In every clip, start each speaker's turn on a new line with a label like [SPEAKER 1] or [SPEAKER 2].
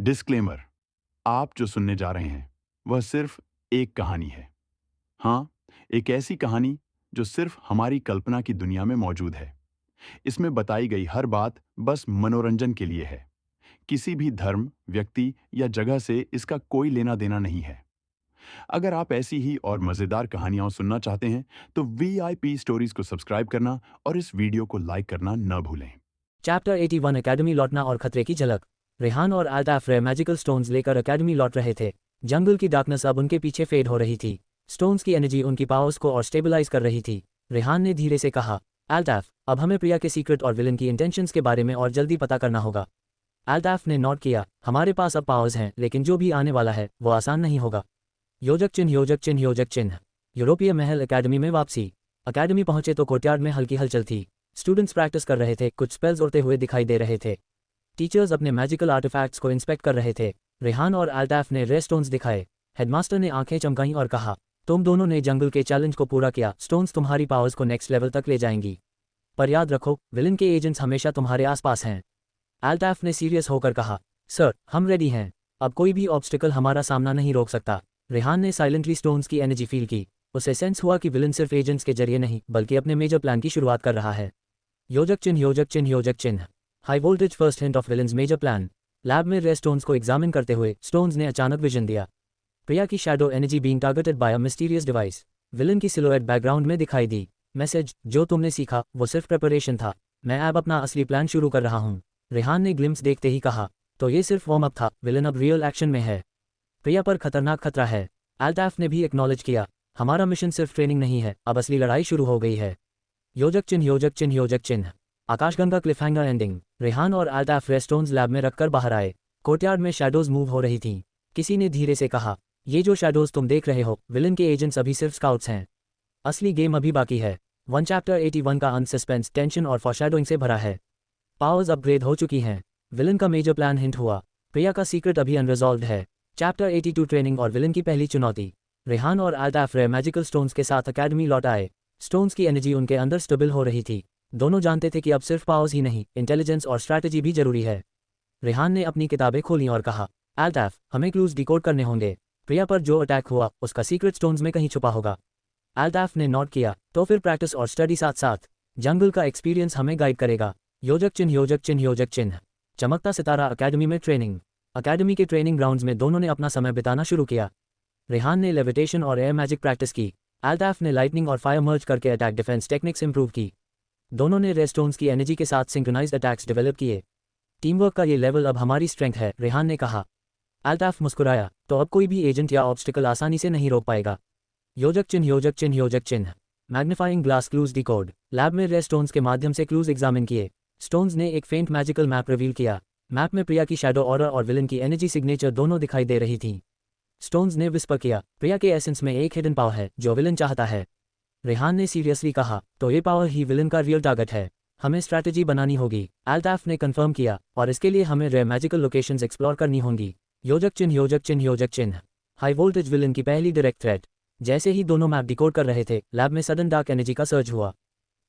[SPEAKER 1] Disclaimer, आप जो सुनने जा रहे हैं वह सिर्फ एक कहानी है। हाँ, एक ऐसी कहानी जो सिर्फ हमारी कल्पना की दुनिया में मौजूद है। इसमें बताई गई हर बात बस मनोरंजन के लिए है। किसी भी धर्म, व्यक्ति या जगह से इसका कोई लेना देना नहीं है। अगर आप ऐसी ही और मजेदार कहानियां सुनना चाहते हैं तो VIP स्टोरीज को सब्सक्राइब करना और इस वीडियो को लाइक करना न भूलें।
[SPEAKER 2] चैप्टर 81 एकेडमी लौटना और खतरे की झलक। रेहान और अल्ताफ मैजिकल स्टोन्स लेकर एकेडमी लौट रहे थे। जंगल की डार्कनेस अब उनके पीछे फेड हो रही थी। स्टोन्स की एनर्जी उनकी पावर्स को और स्टेबलाइज कर रही थी। रेहान ने धीरे से कहा, अल्ताफ, अब हमें प्रिया के सीक्रेट और विलन की इंटेंशंस के बारे में और जल्दी पता करना होगा। अल्ताफ ने नोट किया, हमारे पास अब पावर्स हैं, लेकिन जो भी आने वाला है वो आसान नहीं होगा। योजक चिन्ह योजक चिन्ह योजक चिन्ह। यूरोपीय महल एकेडमी में वापसी। अकेडमी पहुंचे तो कोर्टयार्ड में हल्की हलचल थी। स्टूडेंट्स प्रैक्टिस कर रहे थे, कुछ स्पेल्स उड़ते हुए दिखाई दे रहे थे। टीचर्स अपने मैजिकल आर्टिफैक्ट्स को इंस्पेक्ट कर रहे थे। रेहान और अल्ताफ ने रेयर स्टोन्स दिखाए। हेडमास्टर ने आंखें चमकाईं और कहा, तुम दोनों ने जंगल के चैलेंज को पूरा किया। स्टोन्स तुम्हारी पावर्स को नेक्स्ट लेवल तक ले जाएंगी। पर याद रखो, विलन के एजेंट्स हमेशा तुम्हारे आसपास हैं। अल्ताफ ने सीरियस होकर कहा, सर, हम रेडी हैं। अब कोई भी ऑब्स्टिकल हमारा सामना नहीं रोक सकता। रेहान ने साइलेंटली स्टोन्स की एनर्जी फील की। उसे सेंस हुआ कि विलन सिर्फ एजेंट्स के जरिए नहीं बल्कि अपने मेजर प्लान की शुरुआत कर रहा है। योजक चिन्ह योजक चिन्ह योजक चिन्ह। High voltage first hint of villains major plan. Lab में रेयर स्टोन्स को एग्जामिन करते हुए स्टोन्स ने अचानक विजन दिया। प्रिया की shadow energy being targeted by a mysterious device. Villain की सिलोएट बैकग्राउंड में दिखाई दी। मैसेज, जो तुमने सीखा वो सिर्फ प्रिपरेशन था, मैं अब अपना असली प्लान शुरू कर रहा हूँ। रेहान ने ग्लिम्स देखते ही कहा, तो ये सिर्फ वार्म अप था, विलन अब रियल एक्शन में है। प्रिया पर खतरनाक खतरा है। अल्ताफ ने भी एक्नॉलेज किया, हमारा मिशन सिर्फ ट्रेनिंग नहीं है, अब असली लड़ाई शुरू हो गई है। योजक चिन्ह योजक चिन्ह योजक चिन्ह। आकाशगंगा क्लिफहैंगर एंडिंग। रेहान और अल्ताफ रेयर स्टोन्स लैब में रखकर बाहर आए। कोर्टयार्ड में शैडोज मूव हो रही थीं। किसी ने धीरे से कहा, ये जो शैडोज तुम देख रहे हो, विलन के एजेंट्स अभी सिर्फ स्काउट्स हैं। असली गेम अभी बाकी है। चैप्टर 81 का अंत सस्पेंस, टेंशन और फॉरशैडोइंग से भरा है। पावर्स अपग्रेड हो चुकी हैं। विलन का मेजर प्लान हिंट हुआ। प्रिया का सीक्रेट अभी अनरिजॉल्व्ड है। चैप्टर 82 ट्रेनिंग और विलन की पहली चुनौती। रेहान और अल्ताफ रेयर मैजिकल स्टोन्स के साथ एकेडमी लौट आए। स्टोन्स की एनर्जी उनके अंदर स्टेबल हो रही थी। दोनों जानते थे कि अब सिर्फ पावर्स ही नहीं, इंटेलिजेंस और स्ट्रैटेजी भी जरूरी है। रेहान ने अपनी किताबें खोलीं और कहा, अल्ताफ, हमें क्लूज डिकोड करने होंगे। प्रिया पर जो अटैक हुआ उसका सीक्रेट स्टोन्स में कहीं छुपा होगा। अल्ताफ ने नोट किया, तो फिर प्रैक्टिस और स्टडी साथ साथ। जंगल का एक्सपीरियंस हमें गाइड करेगा। योजक चिन्ह योजक चिन्ह योजक चिन्ह। चमकता सितारा एकेडमी में ट्रेनिंग। अकेडमी के ट्रेनिंग ग्राउंड्स में दोनों ने अपना समय बिताना शुरू किया। रेहान ने लेविटेशन और एयर मैजिक प्रैक्टिस की। अल्ताफ ने लाइटनिंग और फायर मर्ज करके अटैक डिफेंस टेक्निक्स इंप्रूव की। दोनों ने रेयर स्टोन्स की एनर्जी के साथ सिंक्रोनाइज्ड अटैक्स डेवलप किए। टीमवर्क का ये लेवल अब हमारी स्ट्रेंथ है, रेहान ने कहा। अल्ताफ मुस्कुराया, तो अब कोई भी एजेंट या ऑब्स्टिकल आसानी से नहीं रोक पाएगा। योजक चिन्ह योजक चिन्ह योजक चिन्ह। Magnifying glass clues decode. Lab में रेयर स्टोन्स के माध्यम से क्लूज एग्जामिन किए। स्टोन्स ने एक फेंट मैजिकल मैप रिवील किया। मैप में प्रिया की शैडो ऑरा और विलन की एनर्जी सिग्नेचर दोनों दिखाई दे रही थीं। स्टोन्स ने विस्पर किया, प्रिया के एसेंस में एक हिडन पावर है जो विलन चाहता है। रेहान ने सीरियसली कहा, तो ये पावर ही विलन का रियल टारगेट है। हमें स्ट्रैटेजी बनानी होगी। अल्ताफ ने कंफर्म किया, और इसके लिए हमें रेयर मैजिकल लोकेशंस एक्सप्लोर करनी होंगी। योजक चिन्ह योजक चिन्ह योजक चिन्ह। हाई वोल्टेज विलन की पहली डायरेक्ट थ्रेट। जैसे ही दोनों मैप डिकोड कर रहे थे, लैब में सडन डार्क एनर्जी का सर्ज हुआ।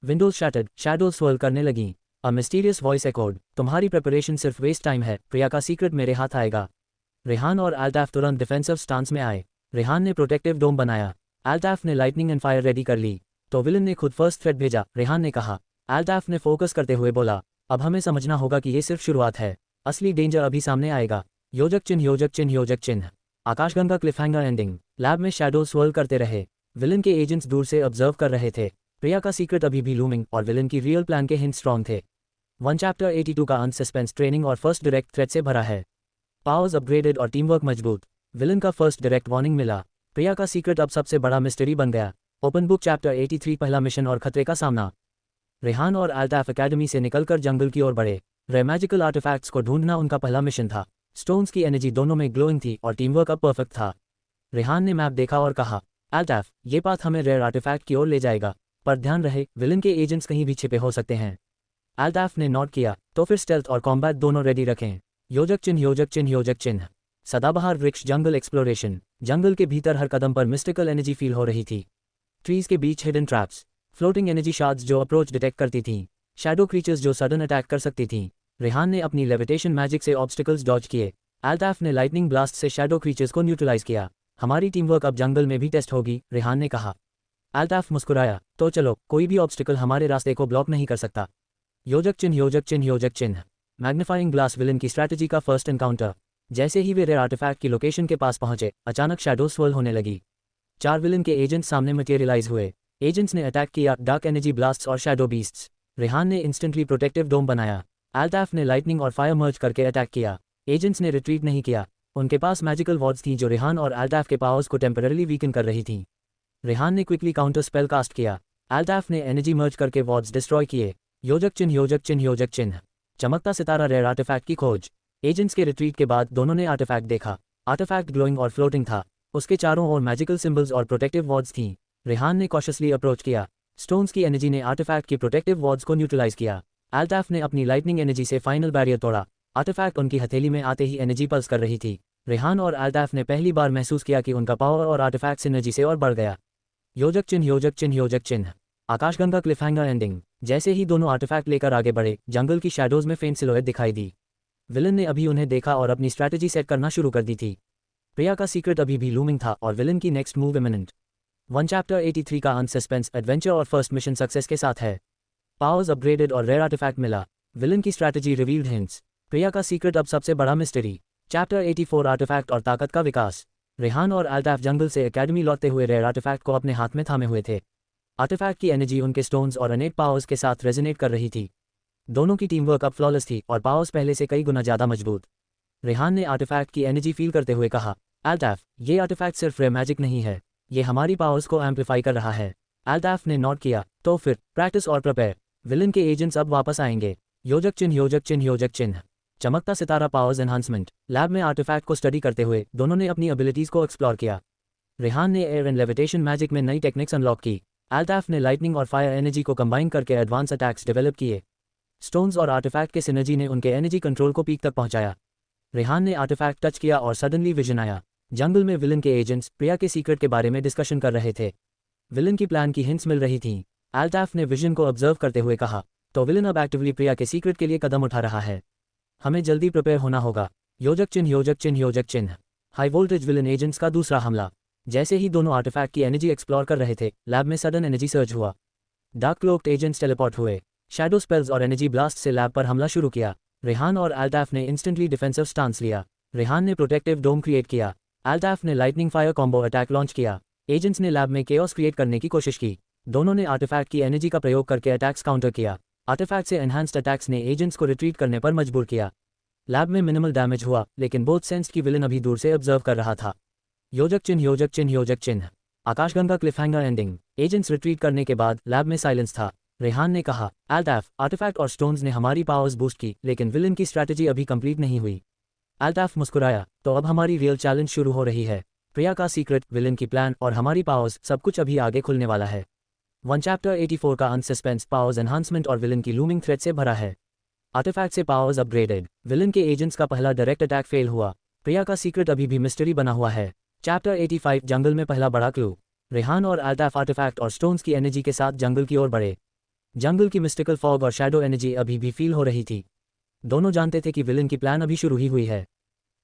[SPEAKER 2] विंडोज शैटर्ड, शैडोज स्वर्ल करने लगीं। अ मिस्टीरियस वॉइस एकोड, तुम्हारी प्रिपरेशन सिर्फ वेस्ट टाइम है, प्रिया का सीक्रेट मेरे हाथ आएगा। रेहान और अल्ताफ तुरंत डिफेंसिव स्टांस में आए। रेहान ने प्रोटेक्टिव डोम बनाया। अल्ताफ ने लाइटनिंग एंड फायर रेडी कर ली। तो विलन ने खुद फर्स्ट थ्रेट भेजा, रेहान ने कहा। अल्ताफ ने फोकस करते हुए बोला, अब हमें समझना होगा कि ये सिर्फ शुरुआत है, असली डेंजर अभी सामने आएगा। योजक चिन्ह योजक चिन्ह योजक चिन्ह। आकाशगंगा क्लिफहैंगर एंडिंग। लैब में शैडो स्वर्ल करते रहे। विलन के एजेंट्स दूर से ऑब्जर्व कर रहे थे। प्रिया का सीक्रेट अभी भी लूमिंग और विलन की रियल प्लान के हिंट स्ट्रॉन्ग थे। चैप्टर 82 का अंत सस्पेंस, ट्रेनिंग और फर्स्ट डायरेक्ट थ्रेट से भरा है। पावर्स अपग्रेडेड और टीमवर्क मजबूत। विलन का फर्स्ट डायरेक्ट वार्निंग मिला। प्रिया का सीक्रेट अब सबसे बड़ा मिस्ट्री बन गया। ओपन बुक चैप्टर 83 पहला मिशन और खतरे का सामना। रेहान और अल्ताफ एकेडमी से निकलकर जंगल की ओर बढ़े। रेयर मैजिकल आर्टिफैक्ट्स को ढूंढना उनका पहला मिशन था। स्टोन्स की एनर्जी दोनों में ग्लोइंग थी और टीमवर्क अब परफेक्ट था। रेहान ने मैप देखा और कहा, अल्ताफ, ये पाथ हमें रेयर आर्टिफैक्ट की ओर ले जाएगा, पर ध्यान रहे, विलन के एजेंट्स कहीं भी छिपे हो सकते हैं। अल्ताफ ने नोट किया, तो फिर स्टेल्थ और कॉम्बैट दोनों रेडी रखें। योजक चिन्ह योजक चिन्ह योजक चिन्ह। सदाबहार वृक्ष जंगल एक्सप्लोरेशन। जंगल के भीतर हर कदम पर मिस्टिकल एनर्जी फील हो रही थी। ट्रीज के बीच hidden traps, floating energy shards जो अप्रोच डिटेक्ट करती थीं, शैडो क्रीचर्स जो सडन अटैक कर सकती थीं। रेहान ने अपनी लेविटेशन मैजिक से ऑब्स्टिकल्स डॉज किए। अल्ताफ ने लाइटनिंग ब्लास्ट से शैडो क्रीचर्स को न्यूट्रलाइज किया। हमारी टीम वर्क अब जंगल में भी टेस्ट होगी, रेहान ने कहा। अल्ताफ मुस्कुराया, तो चलो, कोई भी ऑब्स्टिकल हमारे रास्ते को ब्लॉक नहीं कर सकता। योजक चिन्ह योजक चिन्ह योजक चिन्ह। मैग्नीफाइंग ग्लास विलन की स्ट्रैटेजी का फर्स्ट एनकाउंटर। जैसे ही वे रेयर आर्टिफैक्ट की लोकेशन के पास पहुंचे, अचानक शैडो स्वर्ल होने लगी। 4 विलन के एजेंट्स सामने मटेरियलाइज हुए। एजेंट्स ने अटैक किया, डार्क एनर्जी ब्लास्ट्स और शैडो बीस्ट्स। रेहान ने इंस्टेंटली प्रोटेक्टिव डोम बनाया। अल्ताफ ने लाइटनिंग और फायर मर्ज करके अटैक किया। एजेंट्स ने रिट्रीट नहीं किया। उनके पास मैजिकल वॉर्ड्स थीं जो रेहान और अल्ताफ के पावर्स को टेम्पररीली वीकन कर रही थीं। रेहान ने क्विकली काउंटर स्पेल कास्ट किया। अल्ताफ ने एनर्जी मर्ज करके वॉर्ड्स डिस्ट्रॉय किए। योजक चिन्ह योजक चिन्ह योजक चिन्ह। चमकता सितारा रेयर आर्टिफैक्ट की खोज। एजेंट्स के रिट्रीट के बाद दोनों ने आर्टिफैक्ट देखा। आर्टिफैक्ट ग्लोइंग और फ्लोटिंग था। उसके चारों ओर मैजिकल सिंबल्स और प्रोटेक्टिव वॉर्ड्स थीं। रेहान ने कॉशियसली अप्रोच किया। स्टोन्स की एनर्जी ने आर्टिफैक्ट की प्रोटेक्टिव वॉर्ड्स को न्यूट्रलाइज किया। अल्ताफ ने अपनी लाइटनिंग एनर्जी से फाइनल बैरियर तोड़ा। आर्टिफैक्ट उनकी हथेली में आते ही एनर्जी पल्स कर रही थी। रेहान और अल्ताफ ने पहली बार महसूस किया कि उनका पावर और आर्टिफैक्ट एनर्जी से और बढ़ गया। योजक चिन्ह योजक चिन्ह योजक चिन्ह। आकाशगंगा क्लिफहैंगर एंडिंग। जैसे ही दोनों आर्टिफैक्ट लेकर आगे बढ़े, जंगल की शैडोज में फेंट सिलोएट दिखाई दी। विलन ने अभी उन्हें देखा और अपनी स्ट्रैटेजी सेट करना शुरू कर दी थी। प्रिया का सीक्रेट अभी भी लूमिंग था और विलन की नेक्स्ट मूव इमिनेंट। 1 चैप्टर 83 का अनसस्पेंस एडवेंचर और फर्स्ट मिशन सक्सेस के साथ है। पावर्स अपग्रेडेड और रेयर आर्टिफैक्ट मिला। विलन की स्ट्रैटेजी रिवील्ड हिंट्स। प्रिया का सीक्रेट अब सबसे बड़ा मिस्ट्री। चैप्टर 84 आर्टिफैक्ट और ताकत का विकास। रेहान और अल्ताफ जंगल से एकेडमी लौटते हुए रेयर आर्टिफैक्ट को अपने हाथ में थामे हुए थे। आर्टिफैक्ट की एनर्जी उनके स्टोन्स और अनेक पावर्स के साथ रेजोनेट कर रही थी। दोनों की टीम वर्क अब फ्लॉलेस थी और पावर्स पहले से कई गुना ज़्यादा मजबूत। रेहान ने आर्टिफैक्ट की एनर्जी फील करते हुए कहा, अल्ताफ, ये आर्टिफैक्ट सिर्फ रेयर मैजिक नहीं है, ये हमारी पावर्स को एम्पलीफाई कर रहा है। अल्ताफ ने नोट किया, तो फिर प्रैक्टिस और प्रिपेयर। विलन के एजेंट्स अब वापस आएंगे। योजक चिन्ह योजक चिन्ह योजक चिन्ह। चमकता सितारा पावर्स एनहांसमेंट। लैब में आर्टिफैक्ट को स्टडी करते हुए दोनों ने अपनी एबिलिटीज को एक्सप्लोर किया। रेहान ने एयर एंड लेविटेशन मैजिक में नई टेक्निक्स अनलॉक की। अल्ताफ ने लाइटनिंग और फायर एनर्जी को कंबाइन करके एडवांस अटैक्स डेवलप किए। स्टोन्स और आर्टिफैक्ट के सिनर्जी ने उनके एनर्जी कंट्रोल को पीक तक पहुंचाया। रेहान ने आर्टिफैक्ट टच किया और सडनली विजन आया। जंगल में विलन के एजेंट्स प्रिया के सीक्रेट के बारे में डिस्कशन कर रहे थे। विलन की प्लान की हिंट्स मिल रही थीं। अल्ताफ ने विजन को ऑब्जर्व करते हुए कहा, तो विलन अब एक्टिवली प्रिया के सीक्रेट के लिए कदम उठा रहा है। हमें जल्दी प्रिपेयर होना होगा। योजक चिन्ह योजक चिन्ह योजक चिन्ह। हाई वोल्टेज विलन एजेंट्स का दूसरा हमला। जैसे ही दोनों आर्टिफैक्ट की एनर्जी एक्सप्लोर कर रहे थे, लैब में सडन एनर्जी सर्ज हुआ। डार्क क्लोक्ड एजेंट्स टेलीपोर्ट हुए। शैडो स्पेल्स और एनर्जी ब्लास्ट से लैब पर हमला शुरू किया। रेहान और अल्ताफ ने इंस्टेंटली डिफेंसिव स्टांस लिया। रेहान ने प्रोटेक्टिव डोम क्रिएट किया। अल्ताफ ने lightning fire combo attack launch किया। एजेंट्स ने लैब में केओस क्रिएट करने की कोशिश की। दोनों ने आर्टिफैक्ट की एनर्जी का प्रयोग करके अटैक्स काउंटर किया। आर्टिफैक्ट से एनहांस्ड अटैक्स ने एजेंट्स को रिट्रीट करने पर मजबूर किया। लैब में मिनिमल डैमेज हुआ, लेकिन बोथ सेंस्ड की विलन अभी दूर से ऑब्जर्व कर रहा था। योजक चिन्ह योजक चिन्ह योजक चिन्ह। आकाशगंगा क्लिफहैंगर एंडिंग। एजेंट्स रिट्रीट करने के बाद लैब में साइलेंस था। रेहान ने कहा, अल्ताफ, आर्टिफैक्ट और स्टोन्स ने हमारी पावर्स बूस्ट की, लेकिन विलन की स्ट्रैटेजी अभी कंप्लीट नहीं हुई। अल्ताफ मुस्कुराया, तो अब हमारी रियल चैलेंज शुरू हो रही है। प्रिया का सीक्रेट, विलन की प्लान और हमारी पावर्स, सब कुछ अभी आगे खुलने वाला है। 1 चैप्टर 84 का अनसस्पेंस, पावर्स एनहांसमेंट और विलन की लूमिंग थ्रेट से भरा है। आर्टिफैक्ट से पावर्स अपग्रेडेड। विलन के एजेंट्स का पहला डायरेक्ट अटैक फेल हुआ। प्रिया का सीक्रेट अभी भी मिस्ट्री बना हुआ है। चैप्टर 85 जंगल में पहला बड़ा क्लू। रेहान और अल्ताफ आर्टिफैक्ट और स्टोन्स की एनर्जी के साथ जंगल की ओर बढ़े। जंगल की मिस्टिकल फॉग और शैडो एनर्जी अभी भी फील हो रही थी। दोनों जानते थे कि विलन की प्लान अभी शुरू ही हुई है।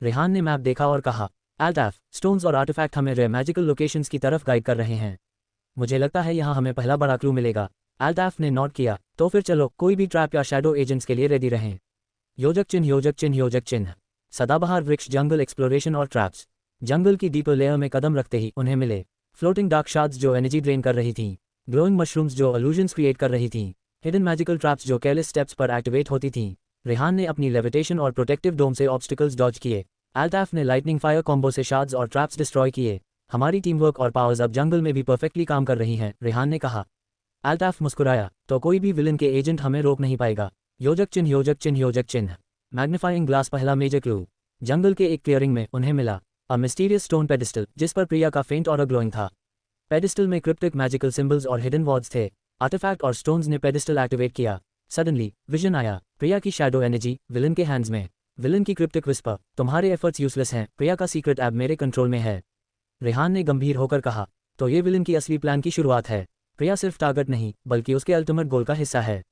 [SPEAKER 2] रेहान ने मैप देखा और कहा, अल्ताफ, स्टोन्स और आर्टिफैक्ट हमें रेयर मैजिकल लोकेशंस की तरफ गाइड कर रहे हैं। मुझे लगता है यहाँ हमें पहला बड़ा क्लू मिलेगा। अल्ताफ ने नोट किया, तो फिर चलो, कोई भी ट्रैप या शैडो एजेंट्स के लिए रेडी रहें। योजक चिन्ह योजक चिन्ह योजक चिन्ह। सदाबहार वृक्ष, जंगल एक्सप्लोरेशन और ट्रैप्स। जंगल की डीपर लेयर में कदम रखते ही उन्हें मिले फ्लोटिंग डार्क शार्ड्स जो एनर्जी ड्रेन कर रही थीं, ग्लोइंग मशरूम्स जो इल्यूजन्स क्रिएट कर रही थीं, हिडन मैजिकल ट्रैप्स जो केयरलेस स्टेप्स पर एक्टिवेट होती थीं। रेहान ने अपनी लेविटेशन और प्रोटेक्टिव डोम से ऑब्स्टिकल्स डॉज किए। अल्ताफ ने लाइटनिंग फायर कॉम्बो से शार्ड्स और ट्रैप्स डिस्ट्रॉय किए। हमारी टीम वर्क और पावर्स अब जंगल में भी परफेक्टली काम कर रही हैं, रेहान ने कहा। अल्ताफ मुस्कुराया, तो कोई भी विलन के एजेंट हमें रोक नहीं पाएगा। योजक चिन्ह योजक चिन्ह योजक चिन्ह। मैग्नीफाइंग ग्लास पहला मेजर क्लू। जंगल के एक क्लियरिंग में उन्हें मिला अ मिस्टीरियस स्टोन पेडिस्टल, जिस पर प्रिया का फेंट और ग्लोइंग था। पेडिस्टल में क्रिप्टिक मैजिकल सिंबल्स और हिडन वर्ड्स थे। आर्टिफैक्ट और स्टोन्स ने पेडिस्टल एक्टिवेट किया। सडनली विजन आया, प्रिया की शैडो एनर्जी विलन के हैंड्स में। विलन की क्रिप्टिक विस्पर, तुम्हारे एफर्ट्स यूजलेस हैं, प्रिया का सीक्रेट ऐप मेरे कंट्रोल में है। रेहान ने गंभीर होकर कहा, तो ये विलन की असली प्लान की शुरुआत है। प्रिया सिर्फ टारगेट नहीं, बल्कि उसके अल्टीमेट गोल का हिस्सा है।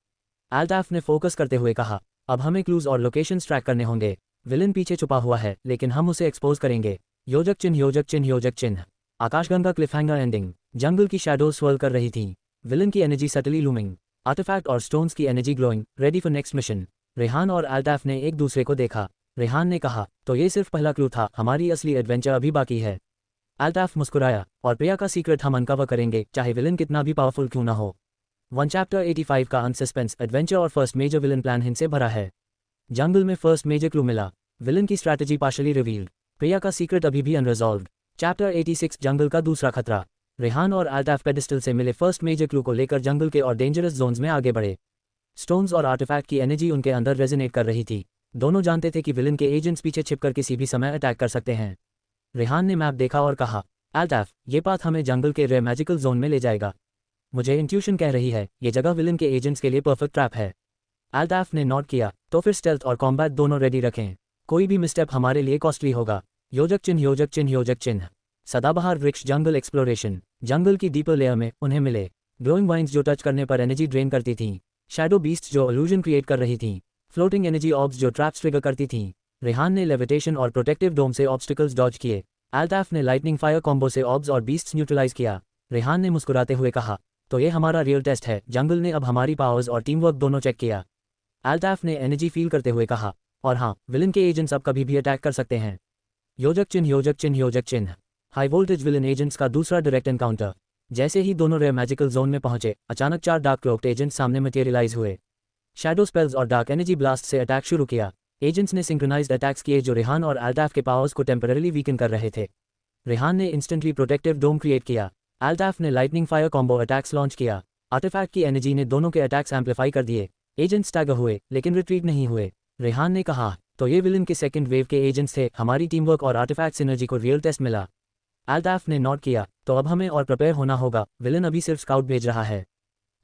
[SPEAKER 2] अल्ताफ ने फोकस करते हुए कहा, अब हमें क्लूज और लोकेशंस ट्रैक करने होंगे। विलन पीछे छुपा हुआ है, लेकिन हम उसे एक्सपोज करेंगे। योजक चिन्ह योजक चिन्ह योजक चिन्ह। आकाशगंगा क्लिफहैंगर एंडिंग। जंगल की शैडोज स्वर्ल कर रही थी। विलन की एनर्जी सटली लूमिंग। आर्टिफैक्ट और स्टोन्स की energy glowing, ready for next mission. Rehan और अल्ताफ ने एक दूसरे को देखा। रेहान ने कहा, तो ये सिर्फ पहला क्लू था, हमारी असली एडवेंचर अभी बाकी है। अल्ताफ मुस्कुराया, और प्रिया का सीक्रेट हम अनकवर करेंगे, चाहे विलन कितना भी पावरफुल क्यों ना हो। वन चैप्टर 85 का अनसस्पेंस एडवेंचर और first major villain plan hint से भरा है। जंगल में फर्स्ट मेजर क्लू मिला। विलन की स्ट्रैटेजी पार्शली रिवील्ड। प्रिया का सीक्रेट अभी भी अनरिजॉल्व्ड। चैप्टर 86 जंगल का दूसरा खतरा। रेहान और अल्ताफ पेडिस्टल से मिले फर्स्ट मेजर क्लू को लेकर जंगल के और डेंजरस जोन्स में आगे बढ़े। स्टोन्स और आर्टिफैक्ट की एनर्जी उनके अंदर रेजोनेट कर रही थी। दोनों जानते थे कि विलन के एजेंट्स पीछे छिपकर किसी भी समय अटैक कर सकते हैं। रेहान ने मैप देखा और कहा, अल्ताफ, ये पाथ हमें जंगल के रेयर मैजिकल जोन में ले जाएगा। मुझे इंट्यूशन कह रही है, ये जगह विलन के एजेंट्स के लिए परफेक्ट ट्रैप है। अल्ताफ ने नोट किया, तो फिर स्टेल्थ और कॉम्बैट दोनों रेडी रखें। कोई भी मिसस्टेप हमारे लिए कॉस्टली होगा। योजक चिन्ह योजक चिन्ह योजक चिन्ह। सदाबहार वृक्ष जंगल एक्सप्लोरेशन। जंगल की डीपर लेयर में उन्हें मिले ग्लोइंग वाइन्स जो टच करने पर एनर्जी ड्रेन करती थीं। शैडो बीस्ट जो इल्यूजन क्रिएट कर रही थीं। फ्लोटिंग एनर्जी ऑब्स जो ट्रैप्स ट्रिगर करती थीं। रेहान ने लेविटेशन और प्रोटेक्टिव डोम से ऑब्स्टिकल्स डॉज किए। अल्ताफ ने लाइटनिंग फायर कॉम्बो से ऑब्स और बीस्ट्स न्यूट्रलाइज किया। रेहान ने मुस्कुराते हुए कहा, तो ये हमारा रियल टेस्ट है। जंगल ने अब हमारी पावर्स और टीम वर्क दोनों चेक किया। अल्ताफ ने एनर्जी फील करते हुए कहा, और हाँ, विलन के एजेंट्स अब कभी भी अटैक कर सकते हैं। योजक चिन्ह योजक चिन्ह योजक चिन्ह। हाई वोल्टेज विलन एजेंट्स का दूसरा डायरेक्ट एनकाउंटर। जैसे ही दोनों रेयर मैजिकल जोन में पहुंचे, अचानक 4 डार्क क्लोक्ड एजेंट्स सामने मटेरियलाइज हुए। शैडो स्पेल्स और डार्क एनर्जी ब्लास्ट से अटैक शुरू किया। एजेंट्स ने सिंक्रोनाइज्ड अटैक्स किए जो रेहान और अल्ताफ के पावर्स को टेम्पररीली वीकन कर रहे थे। रेहान ने इंस्टेंटली प्रोटेक्टिव डोम क्रिएट किया। अल्ताफ ने lightning fire combo attacks launch किया। आर्टिफैक्ट की एनर्जी ने दोनों के अटैक्स एम्पलीफाई कर दिए। एजेंट्स स्टैगर हुए, लेकिन रिट्रीट नहीं हुए। रेहान ने कहा, तो ये विलन के सेकंड वेव के एजेंट्स थे। हमारी टीम वर्क और आर्टिफैक्ट सिनर्जी को रियल टेस्ट मिला। अल्ताफ ने नोट किया, तो अब हमें और प्रिपेयर होना होगा। विलन अभी सिर्फ स्काउट भेज रहा है।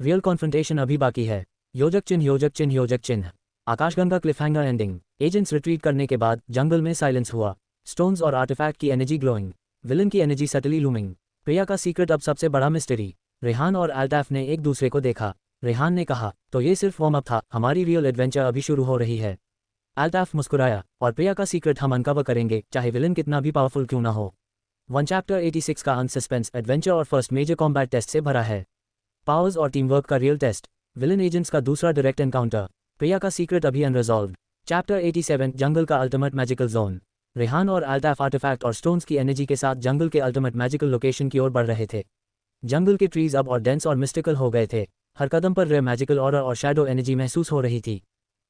[SPEAKER 2] रियल कॉन्फ्रंटेशन अभी बाकी है। योजक चिन्ह योजक चिन्ह योजक चिन्ह। आकाशगंगा क्लिफहैंगर एंडिंग। एजेंट्स रिट्रीट करने के बाद जंगल में साइलेंस हुआ। स्टोन्स और आर्टिफैक्ट की एनर्जी ग्लोइंग। विलन की एनर्जी सटली लूमिंग। प्रिया का सीक्रेट अब सबसे बड़ा मिस्ट्री। रेहान और अल्ताफ ने एक दूसरे को देखा। रेहान ने कहा, तो ये सिर्फ वार्म अप था, हमारी रियल एडवेंचर अभी शुरू हो रही है। अल्ताफ मुस्कुराया, और प्रिया का सीक्रेट हम अनकवर करेंगे, चाहे विलन कितना भी पावरफुल क्यों ना हो। वन चैप्टर 86 का अनसस्पेंस एडवेंचर और फर्स्ट मेजर कॉम्बैट टेस्ट से भरा है। पावर्स और टीम वर्क का रियल टेस्ट। विलन एजेंट्स का दूसरा डायरेक्ट एनकाउंटर। प्रिया का सीक्रेट अभी अनरिजॉल्व्ड। चैप्टर 87 जंगल का अल्टीमेट मैजिकल जोन। रेहान और अल्ताफ आर्टिफैक्ट और स्टोन्स की एनर्जी के साथ जंगल के अल्टीमेट मैजिकल लोकेशन की ओर बढ़ रहे थे। जंगल के ट्रीज अब और डेंस और मिस्टिकल हो गए थे। हर कदम पर रेयर मैजिकल ऑर्डर और शैडो एनर्जी महसूस हो रही थी।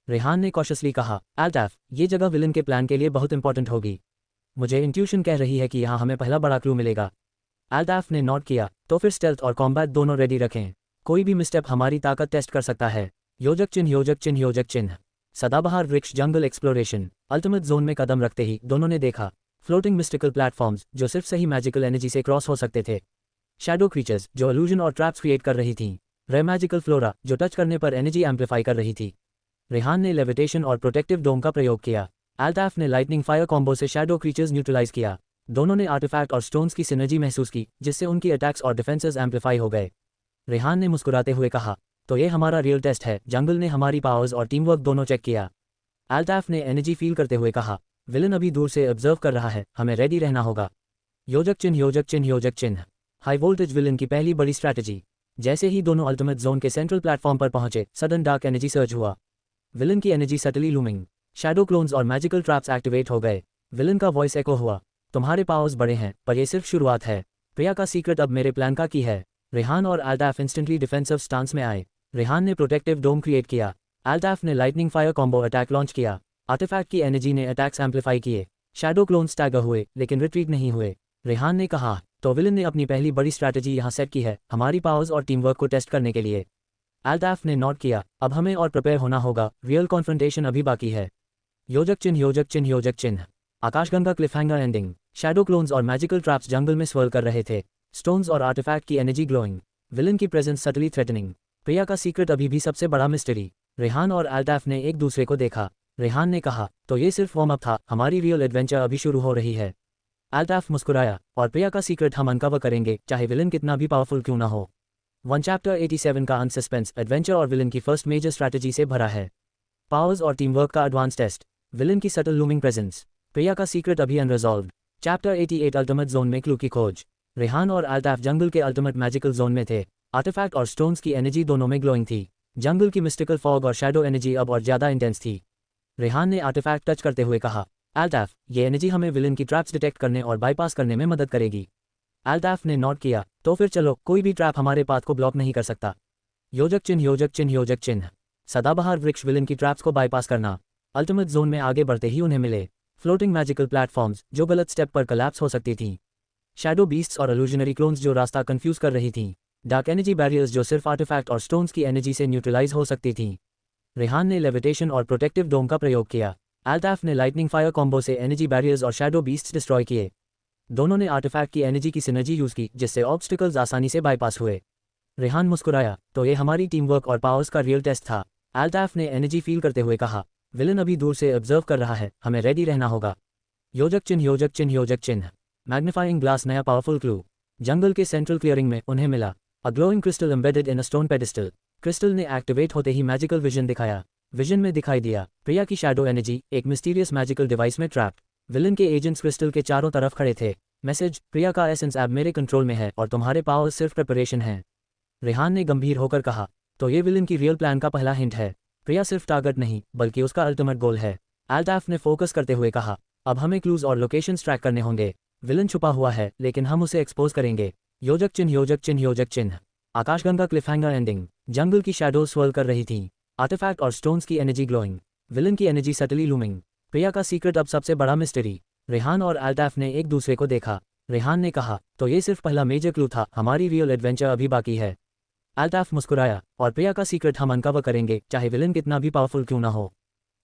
[SPEAKER 2] रेहान ने कॉशियसली कहा, अल्ताफ, ये जगह विलन के प्लान के लिए बहुत इंपॉर्टेंट होगी। मुझे इंट्यूशन कह रही है कि यहाँ हमें पहला बड़ा क्लू मिलेगा। अल्ताफ ने नोट किया, तो फिर स्टेल्थ और कॉम्बैट दोनों रेडी रखें। कोई भी मिसस्टेप हमारी ताकत टेस्ट कर सकता है। योजक चिन्ह योजक चिन्ह योजक चिन्ह। सदाबहार वृक्ष जंगल एक्सप्लोरेशन। अल्टीमेट जोन में कदम रखते ही दोनों ने देखा फ्लोटिंग मिस्टिकल प्लेटफॉर्म्स जो सिर्फ सही मैजिकल एनर्जी से क्रॉस हो सकते थे। शैडो क्रीचर्स जो इल्यूजन और ट्रैप्स क्रिएट कर रही थीं। रेयर मैजिकल फ्लोरा जो टच करने पर एनर्जी एम्पलीफाई कर रही थी। रेहान ने लेविटेशन और प्रोटेक्टिव डोम का प्रयोग किया। अल्ताफ ने लाइटनिंग फायर कॉम्बो से शैडो क्रीचर्स न्यूट्रलाइज किया। दोनों ने आर्टिफैक्ट और स्टोन्स की सिनर्जी महसूस की, जिससे उनकी अटैक्स और डिफेंसेस एम्पलीफाई हो गए। रेहान ने मुस्कुराते हुए कहा, तो ये हमारा रियल टेस्ट है। जंगल ने हमारी पावर्स और टीम वर्क दोनों चेक किया। अल्ताफ ने एनर्जी फील करते हुए कहा, विलन अभी दूर से ऑब्जर्व कर रहा है, हमें रेडी रहना होगा। योजक चिन्ह योजक चिन्ह योजक चिन्ह। हाई वोल्टेज विलन की पहली बड़ी स्ट्रैटेजी। जैसे ही दोनों अल्टीमेट जोन के सेंट्रल प्लेटफॉर्म पर पहुंचे, सडन डार्क एनर्जी सर्ज हुआ। विलन की energy subtly looming. Shadow clones और मैजिकल ट्रैप्स एक्टिवेट हो गए। विलन का वॉइस एको हुआ, तुम्हारे पावर्स बड़े हैं, पर यह सिर्फ शुरुआत है। प्रिया का सीक्रेट अब मेरे प्लान का की है। रेहान और अल्ताफ इंस्टेंटली डिफेंसिव स्टांस में आए। रेहान ने प्रोटेक्टिव डोम क्रिएट किया। अल्ताफ ने lightning fire combo attack launch किया। आर्टिफैक्ट की एनर्जी ने अटैक्स एम्पलीफाई किए। शैडो क्लोन्स स्टैगर हुए, लेकिन रिट्रीट नहीं हुए। रेहान ने कहा, तो विलन ने अपनी पहली बड़ी स्ट्रैटेजी यहाँ सेट की है, हमारी पावर्स और टीम वर्क को टेस्ट करने के लिए। अल्ताफ ने नोट किया, अब हमें और प्रिपेयर होना होगा। रियल कॉन्फ्रंटेशन अभी बाकी है। योजक चिन्ह योजक चिन्ह योजक चिन्ह। आकाशगंगा क्लिफहैंगर एंडिंग। शैडो क्लोन्स और मैजिकल ट्रैप्स जंगल में स्वर्ल कर रहे थे। स्टोन्स और आर्टिफैक्ट की एनर्जी ग्लोइंग। विलन की प्रेजेंस सटली थ्रेटनिंग। प्रिया का सीक्रेट अभी भी सबसे बड़ा मिस्ट्री। रेहान और अल्ताफ ने एक दूसरे को देखा। रेहान ने कहा, तो ये सिर्फ वार्म अप था, हमारी रियल एडवेंचर अभी शुरू हो रही है। अल्ताफ मुस्कुराया, और प्रिया का सीक्रेट हम अनकवर करेंगे, चाहे विलन कितना भी पावरफुल क्यों ना हो। वन चैप्टर 87 का अनसस्पेंस एडवेंचर और विलन की फर्स्ट मेजर स्ट्रैटेजी से भरा है। पावर्स और टीम वर्क का एडवांस टेस्ट। विलन की सटल लूमिंग प्रेजेंस, प्रिया का सीक्रेट अभी अनरिजॉल्व्ड। चैप्टर 88 अल्टीमेट जोन में क्लू की खोज। रेहान और अल्ताफ जंगल के अल्टीमेट मैजिकल जोन में थे। आर्टिफैक्ट और स्टोन्स की एनर्जी दोनों में ग्लोइंग थी। जंगल की मिस्टिकल फॉग और शैडो एनर्जी अब और ज़्यादा इंटेंस थी। रेहान ने आर्टिफैक्ट टच करते हुए कहा, अल्ताफ, ये एनर्जी हमें विलन की ट्रैप्स डिटेक्ट करने और बाईपास करने में मदद करेगी। अल्ताफ ने नोट किया, तो फिर चलो, कोई भी ट्रैप हमारे पाथ को ब्लॉक नहीं कर सकता। योजक चिन्ह योजक चिन्ह योजक चिन्ह। सदाबहार वृक्ष विलन की ट्रैप्स को बाईपास करना। अल्टीमेट जोन में आगे बढ़ते ही उन्हें मिले फ्लोटिंग मैजिकल प्लेटफॉर्म्स जो गलत स्टेप पर कोलैप्स हो सकती थीं। शैडो बीस्ट्स और इल्यूजनरी क्लोन्स जो रास्ता कंफ्यूज कर रही थीं। डार्क एनर्जी बैरियर्स जो सिर्फ आर्टिफैक्ट और स्टोन्स की एनर्जी से न्यूट्रलाइज हो सकती थीं। रेहान ने लेविटेशन और प्रोटेक्टिव डोम का प्रयोग किया। अल्ताफ ने लाइटनिंग फायर कॉम्बो से एनर्जी बैरियर्स और शैडो बीस्ट्स डिस्ट्रॉय किए। दोनों ने आर्टिफैक्ट की एनर्जी की सिनर्जी यूज की जिससे ऑब्स्टिकल्स आसानी से बाईपास हुए। रेहान मुस्कुराया, तो ये हमारी टीम वर्क और पावर्स का रियल टेस्ट था। अल्ताफ ने एनर्जी फील करते हुए कहा, विलन अभी दूर से ऑब्जर्व कर रहा है, हमें रेडी रहना होगा। योजक चिन्ह योजक चिन्ह योजक चिन्ह। मैग्नीफाइंग ग्लास नया पावरफुल क्लू। जंगल के सेंट्रल क्लियरिंग में उन्हें मिला अ glowing crystal embedded in a stone pedestal. Crystal ने एक्टिवेट होते ही मैजिकल विजन दिखाया। विजन में दिखाई दिया प्रिया की शैडो एनर्जी एक मिस्टीरियस मैजिकल डिवाइस में ट्रैप्ड। विलन के एजेंट्स क्रिस्टल के चारों तरफ खड़े थे। मैसेज, प्रिया का एसेंस अब मेरे कंट्रोल में है और तुम्हारे पावर्स सिर्फ प्रिपरेशन हैं। रेहान ने गंभीर होकर कहा, तो ये विलन की रियल प्लान का पहला हिंट है। प्रिया सिर्फ टारगेट नहीं बल्कि उसका अल्टीमेट गोल है। अल्ताफ ने फोकस करते हुए कहा, अब हमें क्लूज और लोकेशंस ट्रैक करने होंगे। विलन छुपा हुआ है लेकिन हम उसे एक्सपोज करेंगे। योजक चिन्ह योजक चिन्ह योजक चिन्ह। आकाशगंगा क्लिफहैंगर एंडिंग। जंगल की शैडोज स्वर्ल कर रही थीं। आर्टिफैक्ट और स्टोन्स की एनर्जी ग्लोइंग। विलन की एनर्जी सटली लूमिंग। प्रिया का सीक्रेट अब सबसे बड़ा मिस्ट्री। रेहान और अल्ताफ ने एक दूसरे को देखा। रेहान ने कहा, तो ये सिर्फ पहला मेजर क्लू था, हमारी रियल एडवेंचर अभी बाकी है। अल्ताफ मुस्कुराया, और प्रिया का सीक्रेट हम अनकवर करेंगे चाहे विलन कितना भी पावरफुल क्यों ना हो।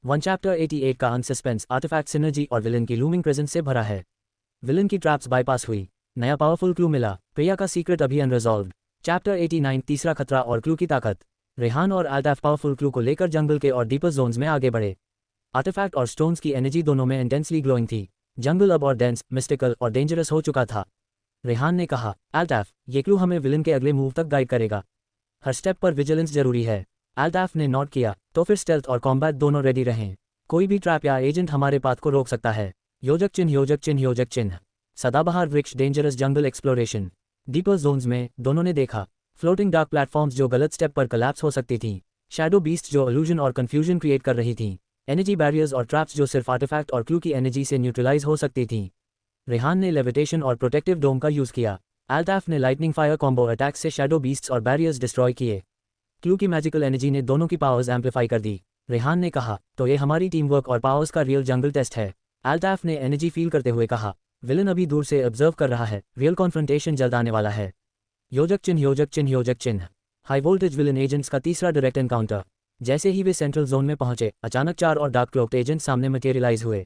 [SPEAKER 2] वन चैप्टर 88 का अनसस्पेंस, आर्टिफैक्ट सिनर्जी और विलन की लूमिंग प्रेजेंस से भरा है। विलन की ट्रैप्स बाईपास हुई। नया पावरफुल क्लू मिला, प्रिया का सीक्रेट अभी अनरिजॉल्व्ड। चैप्टर 89 तीसरा खतरा और क्लू की ताकत। रेहान और अल्ताफ पावरफुल क्लू को लेकर जंगल के और डीपर जोन्स में आगे बढ़े। आर्टिफैक्ट और स्टोन्स की एनर्जी दोनों में इंटेंसली ग्लोइंग थी। जंगल अब और डेंस, मिस्टिकल और डेंजरस हो चुका था। रेहान ने कहा, अल्ताफ, ये क्लू हमें विलन के अगले मूव तक गाइड करेगा। हर स्टेप पर विजिलेंस जरूरी है। अल्ताफ ने नोट किया, तो फिर स्टेल्थ और कॉम्बैट दोनों रेडी रहें। कोई भी ट्रैप या एजेंट हमारे पाथ को रोक सकता है। योजक चिन्ह योजक चिन्ह योजक चिन्ह। सदाबहार वृक्ष डेंजरस जंगल एक्सप्लोरेशन। डीपर जोन्स में दोनों ने देखा फ्लोटिंग डार्क प्लेटफॉर्म्स जो गलत स्टेप पर कोलैप्स हो सकती थीं। शैडो बीस्ट जो इल्यूजन और कंफ्यूजन क्रिएट कर रही थीं। एनर्जी बैरियर्स और ट्रैप्स जो सिर्फ आर्टिफैक्ट और क्लू की एनर्जी से न्यूट्रलाइज हो सकती थीं। रेहान ने लेविटेशन और प्रोटेक्टिव डोम का यूज किया। अल्ताफ ने लाइटनिंग फायर कॉम्बो अटैक से शैडो बीस्ट्स और बैरियर्स डिस्ट्रॉय किए। क्लू की मैजिकल एनर्जी ने दोनों की पावर्स एम्पलीफाई कर दी। रेहान ने कहा, तो ये हमारी टीम वर्क और पावर्स का रियल जंगल टेस्ट है। अल्ताफ ने एनर्जी फील करते हुए कहा, विलन अभी दूर से ऑब्जर्व कर रहा है, रियल कॉन्फ्रंटेशन जल्द आने वाला है। योजक चिन्ह योजक चिन्ह योजक चिन्ह। हाई वोल्टेज विलन एजेंट्स का तीसरा डायरेक्ट एनकाउंटर। जैसे ही वे सेंट्रल जोन में पहुंचे, अचानक 4 और डार्क क्लोक्ड एजेंट्स सामने मटेरियलाइज हुए।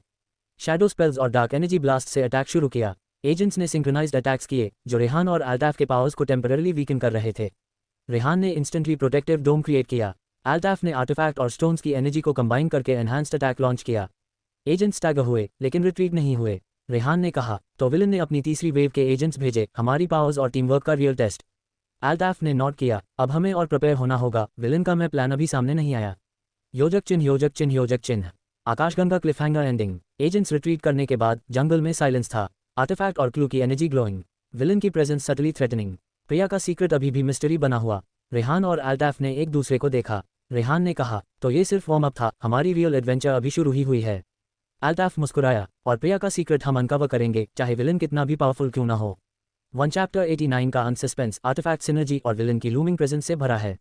[SPEAKER 2] शैडो स्पेल्स और डार्क एनर्जी ब्लास्ट से अटैक शुरू किया। एजेंट्स ने सिंक्रोनाइज्ड अटैक्स किए जो रेहान और अल्ताफ के पावर्स को टेम्पररी वीकन कर रहे थे। रेहान ने इंस्टेंटली प्रोटेक्टिव डोम क्रिएट किया। अल्ताफ ने आर्टिफैक्ट और स्टोन्स की एनर्जी को कंबाइन करके एनहांस्ड अटैक लॉन्च किया। एजेंट्स स्टैगर हुए लेकिन रिट्रीट नहीं हुए। रेहान ने कहा, तो विलन ने अपनी तीसरी वेव के एजेंट्स भेजे, हमारी पावर्स और टीम वर्क का रियल टेस्ट। अल्ताफ ने नोट किया, अब हमें और प्रिपेयर होना होगा, विलन का मैं प्लान अभी सामने नहीं आया। योजक चिन्ह योजक चिन्ह योजक चिन्ह। आकाशगंगा क्लिफहैंगर एंडिंग। एजेंट्स रिट्रीट करने के बाद जंगल में साइलेंस था। आर्टिफैक्ट और क्लू की एनर्जी ग्लोइंग। विलन की प्रेजेंस सटली थ्रेटनिंग। प्रिया का सीक्रेट अभी भी मिस्ट्री बना हुआ। रेहान और अल्ताफ ने एक दूसरे को देखा। रेहान ने कहा, तो ये सिर्फ वार्म अप था, हमारी रियल एडवेंचर अभी शुरू ही हुई है। अल्ताफ मुस्कुराया, और प्रिया का सीक्रेट हम अनकवर करेंगे चाहे विलन कितना भी पावरफुल क्यों ना हो। वन चैप्टर 89 का अनसस्पेंस, आर्टिफैक्ट सिनर्जी और विलन की लूमिंग प्रेजेंस से भरा है।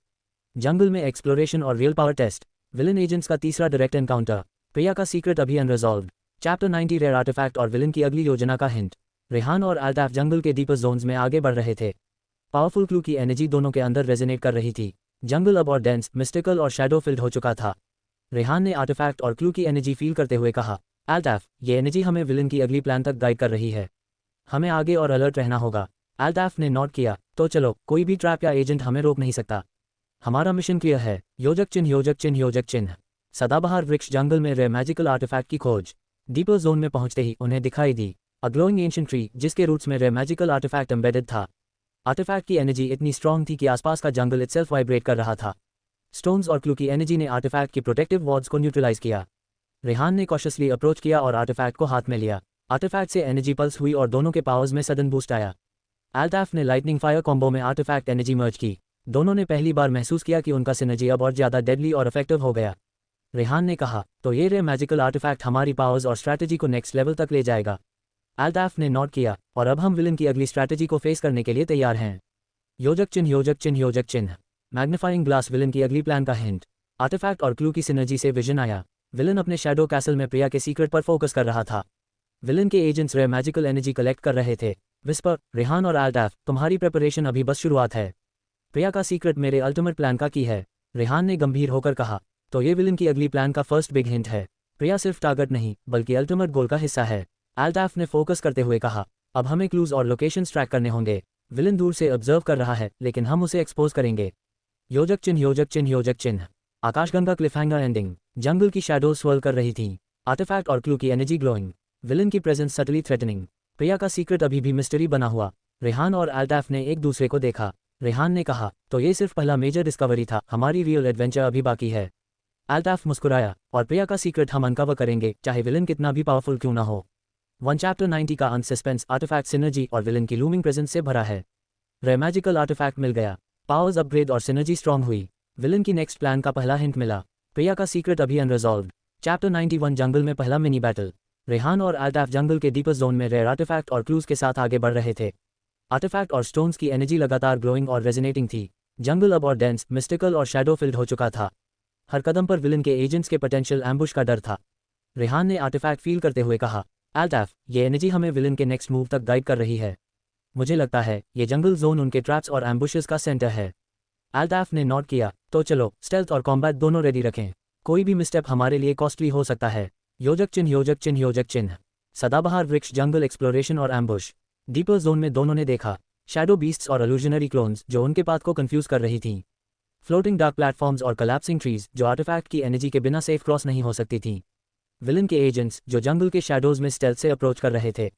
[SPEAKER 2] जंगल में एक्सप्लोरेशन और real power test. Villain agents का तीसरा डायरेक्ट एनकाउंटर। प्रिया का सीक्रेट अभी अनरिजॉल्व्ड। चैप्टर 90 रेयर आर्टिफैक्ट और विलन की अगली योजना का हिंट। रेहान और अल्ताफ जंगल के डीपर जोन्स में आगे बढ़ रहे थे। पावरफुल क्लू की एनर्जी दोनों के अंदर रेजोनेट कर रही थी। जंगल अब और डेंस, मिस्टिकल और शैडो फिल्ड हो चुका था। रेहान ने आर्टिफैक्ट और क्लू की एनर्जी फील करते हुए कहा, अल्ताफ, ये एनर्जी हमें विलन की अगली प्लान तक गाइड कर रही है, हमें आगे और अलर्ट रहना होगा। अल्ताफ ने नोट किया, तो चलो, कोई भी ट्रैप या एजेंट हमें रोक नहीं सकता, हमारा मिशन क्लियर है। योजक चिन्ह योजक चिन्ह योजक चिन्ह। सदाबहार वृक्ष जंगल में रेयर मैजिकल आर्टिफैक्ट की खोज। डीपर जोन में पहुंचते ही उन्हें दिखाई दी अ ग्लोइंग एंशिएंट ट्री जिसके रूट्स में रेयर मैजिकल आर्टिफैक्ट एम्बेडेड था। आर्टिफैक्ट की एनर्जी इतनी स्ट्रॉन्ग थी कि आसपास का जंगल इटसेल्फ वाइब्रेट कर रहा था। स्टोन्स और क्लू की एनर्जी ने आर्टिफैक्ट की प्रोटेक्टिव वॉर्ड्स को न्यूट्रलाइज किया। रेहान ने कॉशियसली अप्रोच किया और आर्टिफैक्ट को हाथ में लिया। आर्टिफैक्ट से एनर्जी पल्स हुई और दोनों के पावर्स में सडन बूस्ट आया। अल्ताफ ने लाइटनिंग फायर कॉम्बो में आर्टिफैक्ट एनर्जी मर्ज की। दोनों ने पहली बार महसूस किया कि उनका सिनर्जी अब और ज़्यादा डेडली और इफेक्टिव हो गया। रेहान ने कहा, तो ये रे मैजिकल आर्टिफैक्ट हमारी पावर्स और स्ट्रैटेजी को नेक्स्ट लेवल तक ले जाएगा। अल्ताफ ने नोट किया, और अब हम विलन की अगली स्ट्रैटेजी को फेस करने के लिए तैयार हैं। योजक चिन्ह योजक चिन्ह योजक चिन्ह। मैग्नीफाइंग ग्लास विलन की अगली प्लान का हिंट। आर्टिफैक्ट और क्लू की सिनर्जी से विजन आया। विलन अपने शैडो कैसल में प्रिया के सीक्रेट पर फोकस कर रहा था। विलन के एजेंट्स रे मैजिकल एनर्जी कलेक्ट कर रहे थे। विस्पर, रेहान और अल्ताफ, तुम्हारी प्रिपरेशन अभी बस शुरुआत है। प्रिया का सीक्रेट मेरे अल्टीमेट प्लान का की है। रेहान ने गंभीर होकर कहा, तो ये विलन की अगली प्लान का फर्स्ट बिग हिंट है। प्रिया सिर्फ टारगेट नहीं बल्कि अल्टीमेट गोल का हिस्सा है। अल्ताफ ने फोकस करते हुए कहा, अब हमें क्लूज और लोकेशन ट्रैक करने होंगे। विलन दूर से ऑब्जर्व कर रहा है लेकिन हम उसे एक्सपोज करेंगे। योजक चिन्ह योजक चिन्ह योजक चिन्ह। आकाशगंगा क्लिफहैंगर एंडिंग। जंगल की शैडोज स्वर्ल कर रही थीं। आर्टिफैक्ट और क्लू की एनर्जी ग्लोइंग। विलन की प्रेजेंस सटली थ्रेटनिंग। प्रिया का सीक्रेट अभी भी मिस्ट्री बना हुआ। रेहान और अल्ताफ ने एक दूसरे को देखा। रेहान ने कहा, तो ये सिर्फ पहला मेजर डिस्कवरी था, हमारी रियल एडवेंचर अभी बाकी है। अल्ताफ मुस्कुराया, और प्रिया का सीक्रेट हम अनकवर करेंगे चाहे विलन कितना भी पावरफुल क्यों ना हो। 1 चैप्टर 90 का अंत सस्पेंस, आर्टिफैक्ट सिनर्जी और विलन की लूमिंग प्रेजेंस से भरा है। रे मैजिकल आर्टिफैक्ट मिल गया, पावर्स अपग्रेड और सिनर्जी स्ट्रॉन्ग हुई। विलन की नेक्स्ट प्लान का पहला हिंट मिला। प्रिया का सीक्रेट अभी अनरिजॉल्व्ड। चैप्टर 91 जंगल में पहला मिनी बैटल। रेहान और अल्ताफ जंगल के डीपेस्ट जोन में रेयर आर्टिफैक्ट और क्लूज के साथ आगे बढ़ रहे थे। आर्टिफैक्ट और स्टोन्स की एनर्जी लगातार ग्रोइंग और रेजोनेटिंग थी। जंगल अब और डेंस, मिस्टिकल और शैडो फिल्ड हो चुका था। हर कदम पर विलन के एजेंट्स के पोटेंशियल एम्बुश का डर था। रेहान ने आर्टिफैक्ट फील करते हुए कहा, अल्ताफ, ये एनर्जी हमें विलन के नेक्स्ट मूव तक गाइड कर रही है। मुझे लगता है ये जंगल जोन उनके ट्रैप्स और एम्बुशेस का सेंटर है। अल्ताफ ने नोट किया, तो चलो स्टेल्थ और कॉम्बैट दोनों रेडी रखें। कोई भी मिसस्टेप हमारे लिए कॉस्टली हो सकता है। योजक चिन्ह योजक चिन्ह योजक चिन्ह। सदाबहार वृक्ष, जंगल एक्सप्लोरेशन और एम्बुश। डीपर जोन में दोनों ने देखा शैडो बीस्ट्स और इल्यूजनरी क्लोन्स जो उनके पाथ को कंफ्यूज कर रही थीं। फ्लोटिंग डार्क प्लेटफॉर्म्स और कोलैप्सिंग ट्रीज जो आर्टिफैक्ट की एनर्जी के बिना सेफ क्रॉस नहीं हो सकती थीं। विलन के एजेंट्स जो जंगल के शैडोज में स्टेल्थ से अप्रोच कर रहे थे।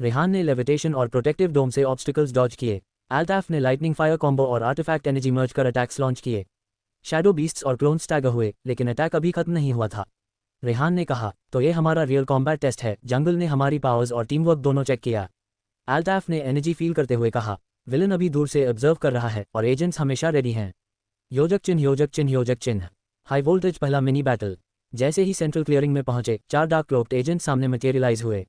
[SPEAKER 2] रेहान ने लेविटेशन और प्रोटेक्टिव डोम से ऑब्स्टिकल्स डॉज किए। अल्ताफ ने लाइटनिंग फायर कॉम्बो और आर्टिफैक्ट एनर्जी मर्ज कर अटैक्स लॉन्च किए। शैडो बीस्ट्स और क्लोन्स स्टैगर हुए लेकिन अटैक अभी खत्म नहीं हुआ था। रेहान ने कहा, तो ये हमारा रियल कॉम्बैट टेस्ट है। जंगल ने हमारी पावर्स और टीम वर्क दोनों चेक किया। अल्ताफ ने एनर्जी फील करते हुए कहा, विलन अभी दूर से ऑब्जर्व कर रहा है और एजेंट्स हमेशा रेडी हैं। योजक चिन्ह योजक चिन्ह योजक चिन्ह। हाई वोल्टेज पहला मिनी बैटल। जैसे ही सेंट्रल क्लियरिंग में पहुंचे, 4 डार्क क्लोक्ड एजेंट्स सामने मटेरियलाइज हुए।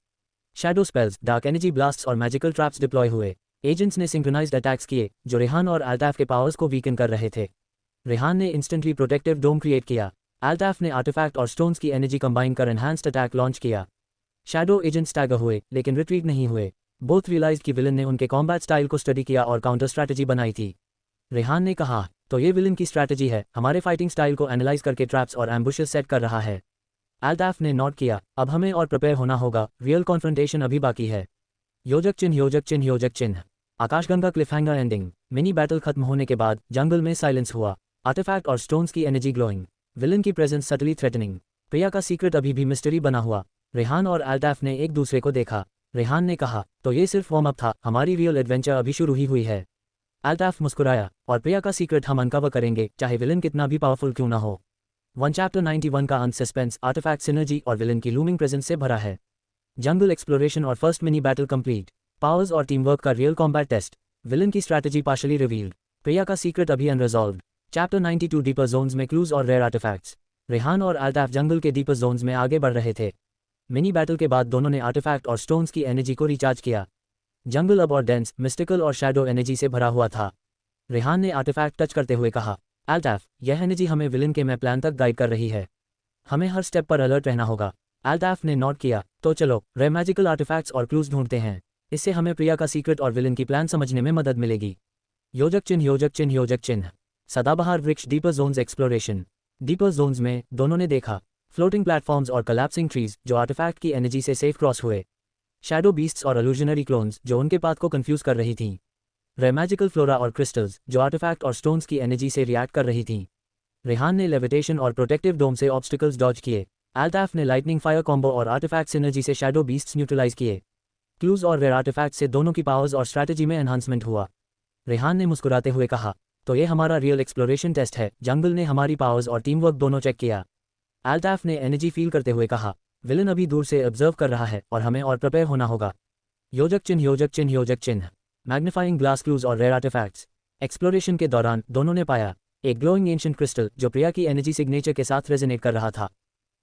[SPEAKER 2] Shadow spells, dark energy blasts और मैजिकल ट्रैप्स डिप्लॉय हुए। एजेंट्स ने सिंक्रोनाइज्ड अटैक्स किए जो रेहान और अल्ताफ के पावर्स को वीकन कर रहे थे। रेहान ने इंस्टेंटली प्रोटेक्टिव डोम क्रिएट किया। अल्ताफ ने आर्टिफैक्ट और स्टोन्स की एनर्जी कंबाइन कर एनहांस्ड अटैक लॉन्च किया। शैडो एजेंट्स स्टैगर हुए लेकिन रिट्रीट नहीं हुए। बोथ रियलाइज्ड कि विलन ने उनके कॉम्बैट स्टाइल को स्टडी किया और काउंटर स्ट्रैटेजी बनाई थी। रेहान ने कहा, तो ये विलन की स्ट्रैटेजी है, हमारे फाइटिंग स्टाइल को एनालाइज करके ट्रैप्स और एम्बुशेस सेट कर रहा है। अल्ताफ ने नोट किया, अब हमें और प्रिपेयर होना होगा, रियल कॉन्फ्रंटेशन अभी बाकी है। योजक चिन्ह योजक चिन्ह योजक चिन्ह। आकाशगंगा क्लिफहैंगर एंडिंग। मिनी बैटल खत्म होने के बाद जंगल में साइलेंस हुआ। आर्टिफैक्ट और स्टोन्स की एनर्जी ग्लोइंग। विलन की प्रेजेंस सटली थ्रेटनिंग। प्रिया का सीक्रेट अभी भी मिस्ट्री बना हुआ। रेहान और अल्ताफ ने एक दूसरे को देखा। रेहान ने कहा, तो ये सिर्फ वार्म अप था, हमारी रियल एडवेंचर अभी शुरू ही हुई है। अल्ताफ मुस्कुराया, और प्रिया का सीक्रेट हम अनकवर करेंगे चाहे विलन कितना भी पावरफुल क्यों ना हो। 1 चैप्टर 91 का अंत सस्पेंस, आर्टिफैक्ट सिनर्जी और विलन की लूमिंग प्रेजेंस से भरा है। जंगल एक्सप्लोरेशन और first mini battle complete. Powers और टीम वर्क का रियल कॉम्बैट टेस्ट। विलन की स्ट्रैटेजी पार्शली रिवील्ड। प्रिया का सीक्रेट अभी अनरिजॉल्व्ड। चैप्टर 92 डीपर जोन्स में क्लूज और रेयर आर्टिफैक्ट्स। रेहान और अल्ताफ जंगल के डीपर जोन्स में आगे बढ़ रहे थे। मिनी बैटल के बाद दोनों ने आर्टिफैक्ट और स्टोन्स की एनर्जी को रिचार्ज किया। जंगल अब और डेंस, मिस्टिकल और शैडो एनर्जी से भरा हुआ था। रेहान ने आर्टिफैक्ट टच करते हुए कहा, अल्ताफ, यह एनर्जी हमें विलन के मैप प्लान तक गाइड कर रही है। हमें हर स्टेप पर अलर्ट रहना होगा। अल्ताफ ने नोट किया, तो चलो रे मैजिकल आर्टिफैक्ट्स और क्लूज ढूंढते हैं। इससे हमें प्रिया का सीक्रेट और विलन की प्लान समझने में मदद मिलेगी। योजक चिन्ह योजक चिन्ह योजक चिन्ह। सदाबहार वृक्ष, deeper zones exploration. Deeper zones में दोनों ने देखा फ्लोटिंग प्लेटफॉर्म्स और कोलैप्सिंग ट्रीज जो आर्टिफैक्ट की एनर्जी से सेफ क्रॉस हुए। शैडो बीस्ट्स और इल्यूजनरी क्लोन्स जो उनके पाथ को कंफ्यूज कर रही थीं। रे मैजिकल फ्लोरा और क्रिस्टल्स जो आर्टिफैक्ट और स्टोन्स की एनर्जी से रिएक्ट कर रही थीं। रेहान ने लेविटेशन और प्रोटेक्टिव डोम से ऑब्स्टिकल्स डॉज किए। अल्ताफ ने लाइटनिंग फायर कॉम्बो और आर्टिफैक्ट सिनर्जी से शैडो बीस्ट्स न्यूट्रलाइज किए। क्लूज और रेयर आर्टिफैक्ट से दोनों की पावर्स और स्ट्रैटेजी में एनहांसमेंट हुआ। रेहान ने मुस्कुराते हुए कहा, तो ये हमारा रियल एक्सप्लोरेशन टेस्ट है। जंगल ने हमारी पावर्स और टीम वर्क दोनों चेक किया। अल्ताफ ने एनर्जी फील करते हुए कहा, विलन अभी दूर से ऑब्जर्व कर रहा है और हमें और प्रिपेयर होना होगा। योजक चिन्ह योजक चिन्ह योजक चिन्ह। मैग्नीफाइंग ग्लास क्लूज और रेयर आर्टिफैक्ट्स। एक्सप्लोरेशन के दौरान दोनों ने पाया एक ग्लोइंग एंशिएंट क्रिस्टल जो प्रिया की एनर्जी सिग्नेचर के साथ रेजोनेट कर रहा था,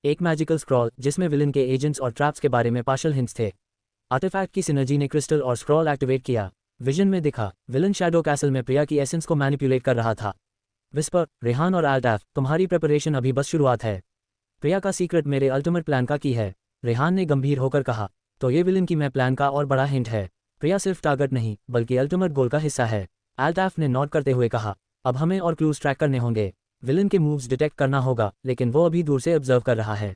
[SPEAKER 2] एक मैजिकल स्क्रॉल जिसमें विलन के एजेंट्स और ट्रैप्स के बारे में पार्शियल हिंट्स थे। आर्टिफैक्ट की सिनर्जी ने क्रिस्टल और स्क्रॉल एक्टिवेट किया। विजन में दिखा विलन शैडो कैसल में प्रिया की एसेंस को मैनिपुलेट कर रहा था। विस्पर, रेहान और अल्ताफ, तुम्हारी प्रिपरेशन अभी बस शुरुआत है। प्रिया का सीक्रेट मेरे अल्टीमेट प्लान का की है, रेहान ने गंभीर होकर कहा। तो ये विलन की मैं प्लान का और बड़ा हिंट है। प्रिया सिर्फ टारगेट नहीं बल्कि अल्टीमेट गोल का हिस्सा है। अल्ताफ ने नोट करते हुए कहा, अब हमें और क्लूज ट्रैक करने होंगे। विलन के मूव्स डिटेक्ट करना होगा लेकिन वो अभी दूर से ऑब्जर्व कर रहा है।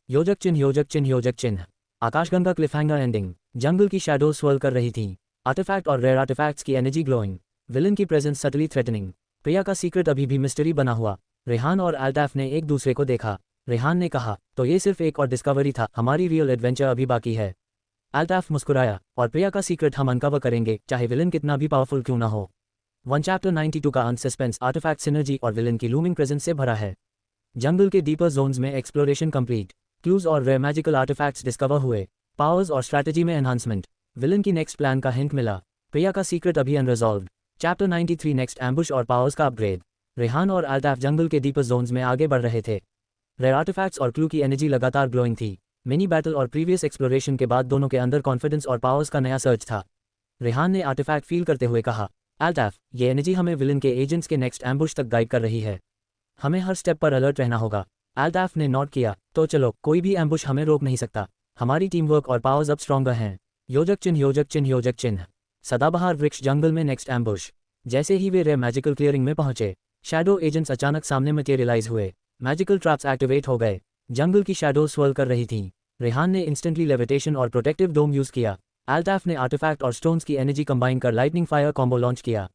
[SPEAKER 2] योजक चिन्ह योजक चिन्ह योजक चिन्ह। आकाशगंगा क्लिफहैंगर एंडिंग। जंगल की शैडोज स्वर्ल कर रही थी, आर्टिफैक्ट और रेयर आर्टिफैक्ट्स की एनर्जी ग्लोइंग, विलन की प्रेजेंस सटली थ्रेटनिंग। प्रिया का सीक्रेट अभी भी मिस्ट्री बना हुआ। रेहान और अल्ताफ ने एक दूसरे को देखा। रेहान ने कहा, तो ये सिर्फ एक और डिस्कवरी था, हमारी रियल एडवेंचर अभी बाकी है। अल्ताफ मुस्कुराया, और प्रिया का सीक्रेट हम अनकवर करेंगे चाहे विलन कितना भी पावरफुल क्यों ना हो। 1 चैप्टर 92 का अनसस्पेंस, आर्टिफैक्ट सिनर्जी और विलन की लूमिंग प्रेजेंस से भरा है। जंगल के डीपर जोन्स में एक्सप्लोरेशन कंप्लीट, क्लूज और रेयर मैजिकल आर्टिफैक्ट्स डिस्कवर हुए, पावर्स और स्ट्रैटेजी में एनहांसमेंट, विलन की नेक्स्ट प्लान का हिंट मिला, प्रिया का सीक्रेट अभी अनरिजॉल्व्ड। चैप्टर 93 नेक्स्ट एम्बुश और पावर्स का अपग्रेड। रेहान और अल्ताफ जंगल के डीपर जोन्स में आगे बढ़ रहे थे। रेयर आर्टिफैक्ट्स और क्लू की एनर्जी लगातार ग्लोइंग थी। मिनी बैटल और प्रीवियस एक्सप्लोरेशन के बाद दोनों के अंदर कॉन्फिडेंस और पावर्स का नया सर्च था। रेहान ने आर्टिफैक्ट फील करते हुए कहा, अल्ताफ, ये एनर्जी हमें विलन के एजेंट्स के नेक्स्ट एम्बुश तक गाइड कर रही है। हमें हर स्टेप पर अलर्ट रहना होगा। अल्ताफ ने नोट किया, तो चलो, कोई भी एम्बुश हमें रोक नहीं सकता। हमारी टीम वर्क और पावर्स अब स्ट्रॉन्गर हैं। योजक चिन्ह योजक चिन्ह योजक चिन्ह। सदाबहार वृक्ष जंगल में नेक्स्ट एम्बुश। जैसे ही वे रेयर मैजिकल क्लियरिंग में पहुंचे, शैडो एजेंट्स अचानक सामने मटेरियलाइज हुए। मैजिकल ट्रैप्स एक्टिवेट हो गए। जंगल की शैडो स्वर्ल कर रही थी। रेहान ने इंस्टेंटली लेविटेशन और प्रोटेक्टिव डोम यूज किया। अल्ताफ ने आर्टिफैक्ट और स्टोन्स की एनर्जी कंबाइन कर लाइटनिंग फायर कॉम्बो लॉन्च किया।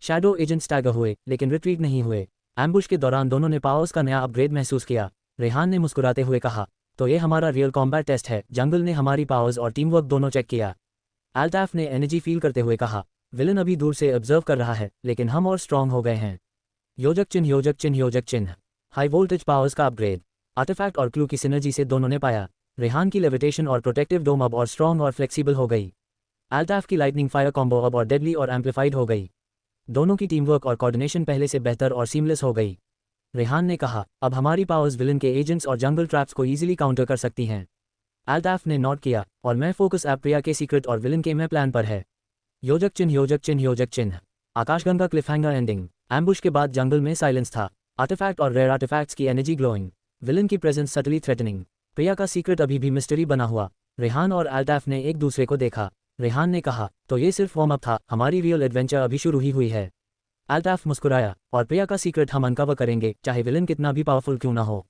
[SPEAKER 2] शैडो एजेंट्स स्टैगर हुए लेकिन रिट्रीट नहीं हुए। एम्बुश के दौरान दोनों ने पावर्स का नया अपग्रेड महसूस किया। रेहान ने मुस्कुराते हुए कहा, तो ये हमारा रियल कॉम्बैट टेस्ट है। जंगल ने हमारी पावर्स और टीम वर्क दोनों चेक किया। अल्ताफ ने एनर्जी फील करते हुए कहा, विलन अभी दूर से ऑब्जर्व कर रहा है लेकिन हम और स्ट्रॉन्ग हो गए हैं। योजक चिन्ह योजक चिन्ह योजक चिन्ह। हाई वोल्टेज पावर्स का अपग्रेड। आर्टिफैक्ट और क्लू की सिनर्जी से दोनों ने पाया, रेहान की लेविटेशन और प्रोटेक्टिव डोम अब और स्ट्रॉन्ग और फ्लेक्सिबल हो गई। अल्ताफ की लाइटनिंग फायर कॉम्बो अब और डेडली और एम्पलीफाइड हो गई। दोनों की टीम वर्क और कोऑर्डिनेशन पहले से बेहतर और सीमलेस हो गई। रेहान ने कहा, अब हमारी पावर्स विलन के एजेंट्स और जंगल ट्रैप्स को ईजिली काउंटर कर सकती हैं। अल्ताफ ने नोट किया, और मैं फोकस ऐप प्रिया के सीक्रेट और विलन के में प्लान पर है। योजक चिन्ह योजक चिन्ह योजक चिन्ह। आकाशगंगा क्लिफहैंगर एंडिंग। एम्बुश के बाद जंगल में साइलेंस था। आर्टिफैक्ट और रेयर आर्टिफैक्ट्स की एनर्जी ग्लोइंग, विलन की प्रेजेंस सटली थ्रेटनिंग। प्रिया का सीक्रेट अभी भी मिस्ट्री बना हुआ। रेहान और अल्ताफ ने एक दूसरे को देखा। रेहान ने कहा, तो ये सिर्फ वार्म अप था, हमारी रियल एडवेंचर अभी शुरू ही हुई है। अल्ताफ मुस्कुराया, और प्रिया का सीक्रेट हम अनकवर करेंगे चाहे विलन कितना भी पावरफुल क्यों ना हो।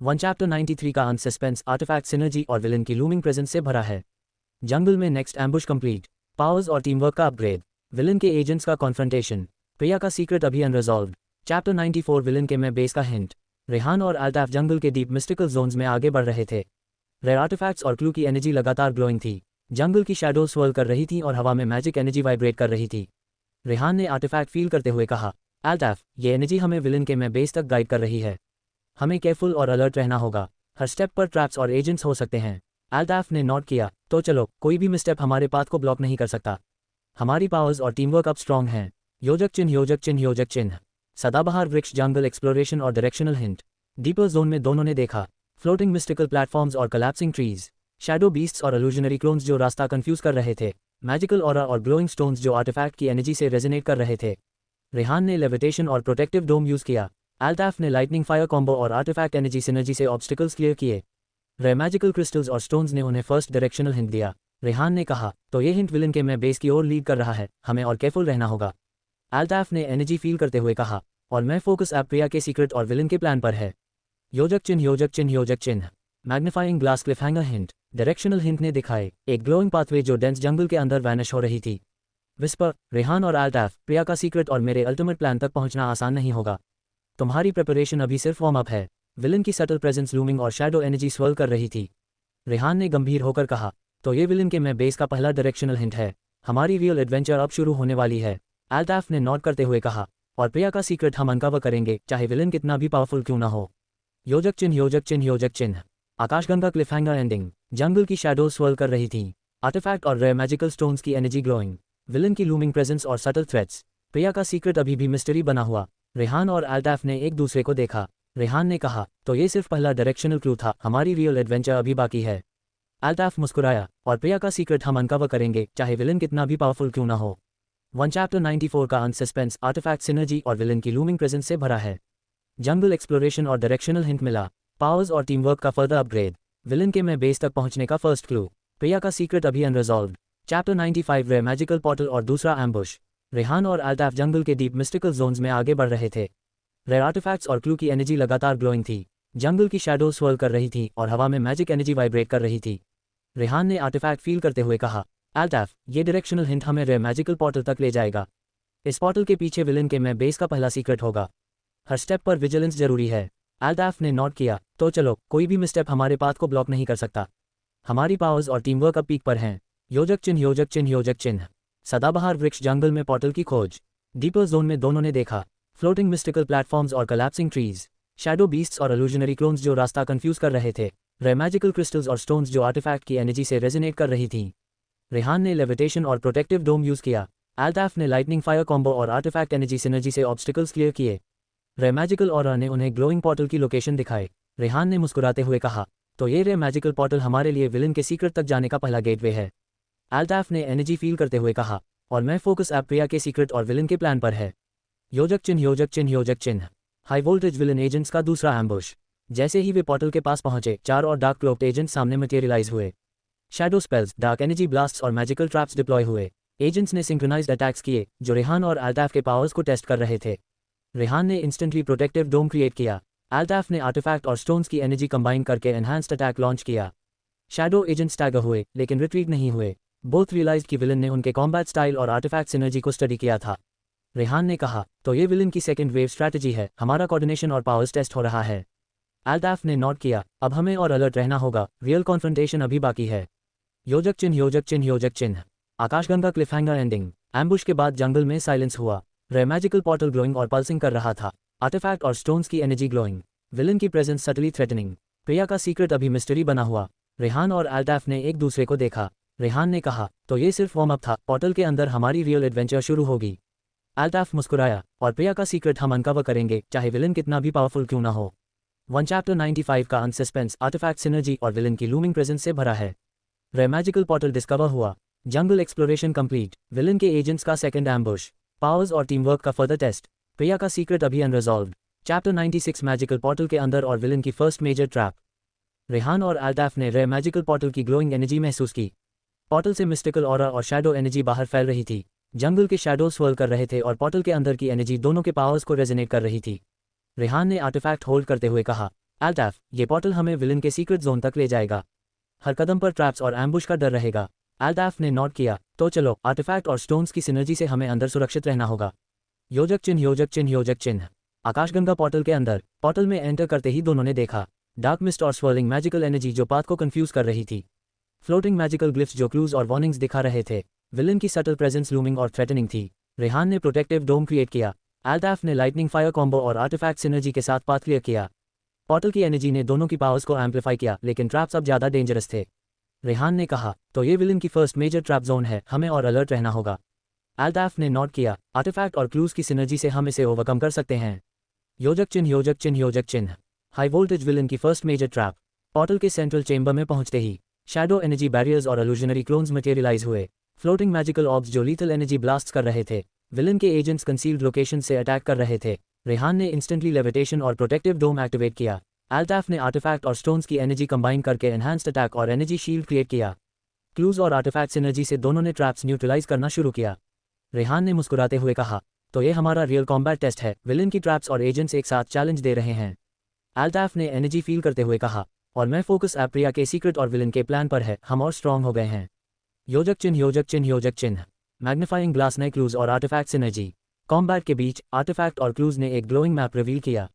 [SPEAKER 2] 1 चैप्टर 93 का अनसस्पेंस, आर्टिफैक्ट सिनर्जी और विलन की लूमिंग प्रेजेंस से भरा है। जंगल में नेक्स्ट एम्बुश कंप्लीट, पावर्स और टीम वर्क का अपग्रेड, विलन के एजेंट्स का कॉन्फ्रंटेशन, प्रिया का सीक्रेट अभी अनरिजॉल्व्ड। चैप्टर 94 विलन के में बेस का हिंट। रेहान और अल्ताफ जंगल के डीप मिस्टिकल जोन्स में आगे बढ़ रहे थे। रेयर आर्टिफैक्ट्स और क्लू की एनर्जी लगातार ग्लोइंग थी। जंगल की शैडो स्वर्ल कर रही थी और हवा में मैजिक एनर्जी वाइब्रेट कर रही थी। रेहान ने आर्टिफैक्ट फील करते हुए कहा, अल्ताफ, ये एनर्जी हमें विलन के में बेस तक गाइड कर रही है। हमें केयरफुल और अलर्ट रहना होगा, हर स्टेप पर ट्रैप्स और एजेंट्स हो सकते हैं। अल्ताफ ने नोट किया, तो चलो, कोई भी मिसस्टेप हमारे पाथ को ब्लॉक नहीं कर सकता। हमारी पावर्स और टीम वर्क अब स्ट्रॉन्ग हैं। योजक चिन्ह योजक चिन्ह योजक चिन्ह। सदाबहार वृक्ष जंगल एक्सप्लोरेशन और डायरेक्शनल हिंट। डीपर जोन में दोनों ने देखा फ्लोटिंग मिस्टिकल प्लेटफॉर्म्स और कोलैप्सिंग ट्रीज, शैडो बीस्ट्स और इल्यूजनरी क्लोन्स जो रास्ता कंफ्यूज कर रहे थे, मैजिकल ऑरा और ग्लोइंग स्टोन्स जो आर्टिफैक्ट की एनर्जी से रेजोनेट कर रहे थे। रेहान ने लेविटेशन और प्रोटेक्टिव डोम यूज किया। अल्ताफ ने लाइटनिंग फायर कॉम्बो और आर्टिफैक्ट एनर्जी सिनर्जी से ऑब्स्टिकल्स क्लियर किए। रेयर मैजिकल क्रिस्टल्स और स्टोन्स ने उन्हें फर्स्ट डायरेक्शनल हिंट दिया। रेहान ने कहा, तो ये हिंट विलन के में बेस की ओर लीड कर रहा है, हमें और केयरफुल रहना होगा। अल्ताफ ने एनर्जी फील करते हुए कहा, और मैं फोकस ऐप प्रिया के सीक्रेट और विलन के प्लान पर है। योजक चिन्ह योजक चिन्ह योजक चिन्ह। Magnifying glass cliffhanger hint. Directional hint ने दिखाए एक ग्लोइंग पाथवे जो डेंस जंगल के अंदर वैनिश हो रही थी। विस्पर, रेहान और अल्ताफ, प्रिया का सीक्रेट और मेरे अल्टीमेट प्लान तक पहुंचना आसान नहीं होगा। तुम्हारी प्रिपरेशन अभी सिर्फ वार्म अप है। विलन की सटल प्रेजेंस लूमिंग और शैडो एनर्जी स्वर्ल कर रही थी। रेहान ने गंभीर होकर कहा, तो ये विलन के में बेस का पहला डायरेक्शनल हिंट है। हमारी रियल एडवेंचर अब शुरू होने वाली है। अल्ताफ ने नोट करते हुए कहा, और प्रिया का सीक्रेट हम अनकवर करेंगे चाहे विलन कितना भी पावरफुल क्यों ना हो। योजक चिन्ह योजक चिन्ह योजक चिन्ह। आकाशगंगा क्लिफहैंगर एंडिंग। जंगल की शैडोज स्वर्ल कर रही थी। आर्टिफैक्ट और रेयर मैजिकल स्टोन्स की एनर्जी ग्लोइंग। विलन की लूमिंग प्रेजेंस और सटल थ्रेट्स। प्रिया का सीक्रेट अभी भी मिस्ट्री बना हुआ। रेहान और अल्ताफ ने एक दूसरे को देखा। रेहान ने कहा, तो ये सिर्फ पहला डायरेक्शनल क्लू था, हमारी रियल एडवेंचर अभी बाकी है। अल्ताफ मुस्कुराया, और प्रिया का सीक्रेट हम अनकवर करेंगे, चाहे विलन कितना भी पावरफुल क्यों ना हो। वन चैप्टर 94 का अनसस्पेंस, आर्टिफैक्ट, सिनर्जी और विलन की लूमिंग प्रेजेंस से भरा है। जंगल एक्सप्लोरेशन और डायरेक्शनल हिंट मिला। पावर्स और टीम वर्क का फर्दर अपग्रेड। विलन के में बेस तक पहुंचने का फर्स्ट क्लू। प्रिया का सीक्रेट अभी unresolved. Chapter 95 rare magical portal और दूसरा एम्बुश। रेहान और अल्ताफ जंगल के डीप मिस्टिकल जोन्स में आगे बढ़ रहे थे। रेयर आर्टिफैक्ट्स और क्लू की एनर्जी लगातार ग्लोइंग थी। जंगल की शैडो स्वर्ल कर रही थी और हवा में मैजिक एनर्जी वाइब्रेट कर रही थी। रेहान ने आर्टिफैक्ट फील करते हुए कहा, अल्ताफ, ये डायरेक्शनल हिंट हमें रेयर मैजिकल पोर्टल तक ले जाएगा। इस पोर्टल के पीछे विलन के में बेस का पहला सीक्रेट होगा। हर स्टेप पर विजिलेंस जरूरी है। अल्ताफ ने नोट किया, तो चलो, कोई भी मिसस्टेप हमारे पाथ को ब्लॉक नहीं कर सकता। हमारी पावर्स और टीम वर्क अब पीक पर हैं। योजक चिन्ह योजक चिन्ह योजक चिन्ह। सदाबहार वृक्ष। जंगल में पोर्टल की खोज। डीपर जोन में दोनों ने देखा फ्लोटिंग मिस्टिकल प्लेटफॉर्म्स और कलैप्सिंग ट्रीज। शैडो बीस्ट्स और इल्यूजनरी क्लोन्स जो रास्ता कंफ्यूज कर रहे थे। रेयर मैजिकल क्रिस्टल्स और स्टोन्स जो आर्टिफैक्ट की एनर्जी से रेजोनेट कर रही थी। रेहान ने लेविटेशन और प्रोटेक्टिव डोम यूज किया। अल्ताफ ने लाइटनिंग फायर कॉम्बो और आर्टिफैक्ट एनर्जी सिनर्जी से ऑब्स्टिकल्स क्लियर किए। रेयर मैजिकल ऑरा ने उन्हें ग्लोइंग पोर्टल की लोकेशन दिखाए। रेहान ने मुस्कुराते हुए कहा, तो ये रेयर मैजिकल पोर्टल हमारे लिए विलन के सीक्रेट तक जाने का पहला गेटवे है। अल्ताफ ने एनर्जी फील करते हुए कहा, और मैं फोकस ऐप प्रिया के सीक्रेट और विलन के प्लान पर है। योजक चिन्ह योजक चिन्ह योजक चिन्ह। हाई वोल्टेज विलन एजेंट्स का दूसरा एम्बुश। जैसे ही वे पोर्टल के पास पहुंचे, 4 और डार्क क्लोक्ड एजेंट्स सामने मटेरियलाइज हुए। Shadow spells, dark energy blasts और मैजिकल ट्रैप्स डिप्लॉय हुए। एजेंट्स ने सिंक्रोनाइज्ड अटैक्स किए, जो रेहान और अल्ताफ के पावर्स को टेस्ट कर रहे थे। रेहान ने इंस्टेंटली प्रोटेक्टिव डोम क्रिएट किया। अल्ताफ ने आर्टिफैक्ट और स्टोन्स की एनर्जी कंबाइन करके एनहांस्ड अटैक लॉन्च किया। शैडो एजेंट्स स्टैगर हुए, लेकिन रिट्रीट नहीं हुए। बोथ रियलाइज्ड कि विलन ने उनके कॉम्बैट स्टाइल और आर्टिफैक्ट सिनर्जी को स्टडी किया था। रेहान ने कहा, तो ये विलन की सेकंड वेव स्ट्रैटेजी है, हमारा कोऑर्डिनेशन और पावर्स टेस्ट हो रहा है। अल्ताफ ने नोट किया, अब हमें और अलर्ट रहना होगा, रियल कॉन्फ्रंटेशन अभी बाकी है। योजक चिन्ह योजक चिन्ह योजक चिन्ह। आकाशगंगा क्लिफहैंगर एंडिंग। एम्बुश के बाद जंगल में साइलेंस हुआ। रेयर मैजिकल पोर्टल ग्लोइंग और पल्सिंग कर रहा था। आर्टिफैक्ट और स्टोन्स की एनर्जी ग्लोइंग। विलन की प्रेजेंस सटली थ्रेटनिंग। प्रिया का सीक्रेट अभी मिस्ट्री बना हुआ। रेहान और अल्ताफ ने एक दूसरे को देखा। रेहान ने कहा, तो ये सिर्फ वार्म अप था, पोर्टल के अंदर हमारी रियल एडवेंचर शुरू होगी। अल्ताफ मुस्कुराया, और प्रिया का सीक्रेट हम अनकवर करेंगे, चाहे विलन कितना भी पावरफुल क्यों ना हो। वन चैप्टर 95 का अनसस्पेंस, आर्टिफैक्ट, सिनर्जी और विलन की लूमिंग प्रेजेंस से भरा है। रेयर मैजिकल पोर्टल डिस्कवर हुआ। जंगल एक्सप्लोरेशन कंप्लीट। विलन के एजेंट्स का सेकंड एम्बुश। पावर्स और टीम वर्क का फर्दर टेस्ट। प्रिया का सीक्रेट अभी अनरिजॉल्व्ड। चैप्टर 96 मैजिकल पोर्टल के अंदर और विलन की फर्स्ट मेजर ट्रैप। रेहान और अल्ताफ ने रेयर मैजिकल पोर्टल की ग्लोइंग एनर्जी महसूस की। पोर्टल से मिस्टिकल ऑरा और शैडो एनर्जी बाहर फैल रही थी। जंगल के शैडो स्वर्ल कर रहे थे और पोर्टल के अंदर की एनर्जी दोनों के पावर्स को रेजोनेट कर रही थी। रेहान ने आर्टिफैक्ट होल्ड करते हुए कहा, अल्ताफ, ये पोर्टल हमें विलन के सीक्रेट जोन तक ले जाएगा। हर कदम पर ट्रैप्स और एम्बुश का डर रहेगा। अल्ताफ ने नोट किया, तो चलो, आर्टिफैक्ट और स्टोन्स की सिनर्जी से हमें अंदर सुरक्षित रहना होगा। योजक चिन्ह योजक चिन्ह योजक चिन्ह। आकाशगंगा पोर्टल के अंदर। पोर्टल में एंटर करते ही दोनों ने देखा डार्क मिस्ट और स्वर्लिंग मैजिकल एनर्जी जो पाथ को कंफ्यूज कर रही थी। फ्लोटिंग मैजिकल ग्लिफ्स जो क्लूज और वार्निंग्स दिखा रहे थे। विलन की सटल प्रेजेंस लूमिंग और थ्रेटनिंग थी। रेहान ने प्रोटेक्टिव डोम क्रिएट किया। अल्ताफ ने लाइटनिंग फायर कॉम्बो और आर्टिफैक्ट सिनर्जी के साथ पाथ क्लियर किया। पोर्टल की एनर्जी ने दोनों की पावर्स को एम्पलीफाई किया, लेकिन ट्रैप्स अब ज्यादा डेंजरस थे। रेहान ने कहा, तो ये विलन की फर्स्ट मेजर ट्रैप जोन है, हमें और अलर्ट रहना होगा। अल्ताफ ने नोट किया, आर्टिफैक्ट और क्लूज की सिनर्जी से हम इसे ओवरकम कर सकते हैं। योजक चिन्ह योजक चिन्ह योजक चिन्ह। हाई वोल्टेज विलन की फर्स्ट मेजर ट्रैप। पोर्टल के सेंट्रल चेंबर में पहुंचते ही शैडो एनर्जी बैरियर्स और इल्यूजनरी क्लोन्स मटेरियलाइज हुए। फ्लोटिंग मैजिकल ऑब्स जो लीथल एनर्जी ब्लास्ट कर रहे थे। विलन के एजेंट्स कंसील्ड लोकेशन से अटैक कर रहे थे। रेहान ने इंस्टेंटली लेविटेशन और प्रोटेक्टिव डोम एक्टिवेट किया। अल्ताफ ने आर्टिफैक्ट और स्टोन्स की एनर्जी कंबाइन करके एनहांस्ड अटैक और एनर्जी शील्ड क्रिएट किया। क्लूज और आर्टिफैक्ट एनर्जी से दोनों ने ट्रैप्स न्यूट्रलाइज करना शुरू किया। रेहान ने मुस्कुराते हुए कहा, तो ये हमारा रियल कॉम्बैट टेस्ट है, विलन की ट्रैप्स और एजेंट्स एक साथ चैलेंज दे रहे हैं। अल्ताफ ने एनर्जी फील करते हुए कहा, और मैं फोकस ऐप प्रिया के सीक्रेट और विलन के प्लान पर है, हम और स्ट्रॉन्ग हो गए हैं। योजक चिन्ह योजक चिन्ह योजक चिन्ह। मैग्नीफाइंग ग्लास ने क्लूज और आर्टिफैक्ट एनर्जी। कॉम्बैट के बीच आर्टिफैक्ट और क्लूज ने एक ग्लोइंग मैप रिवील किया।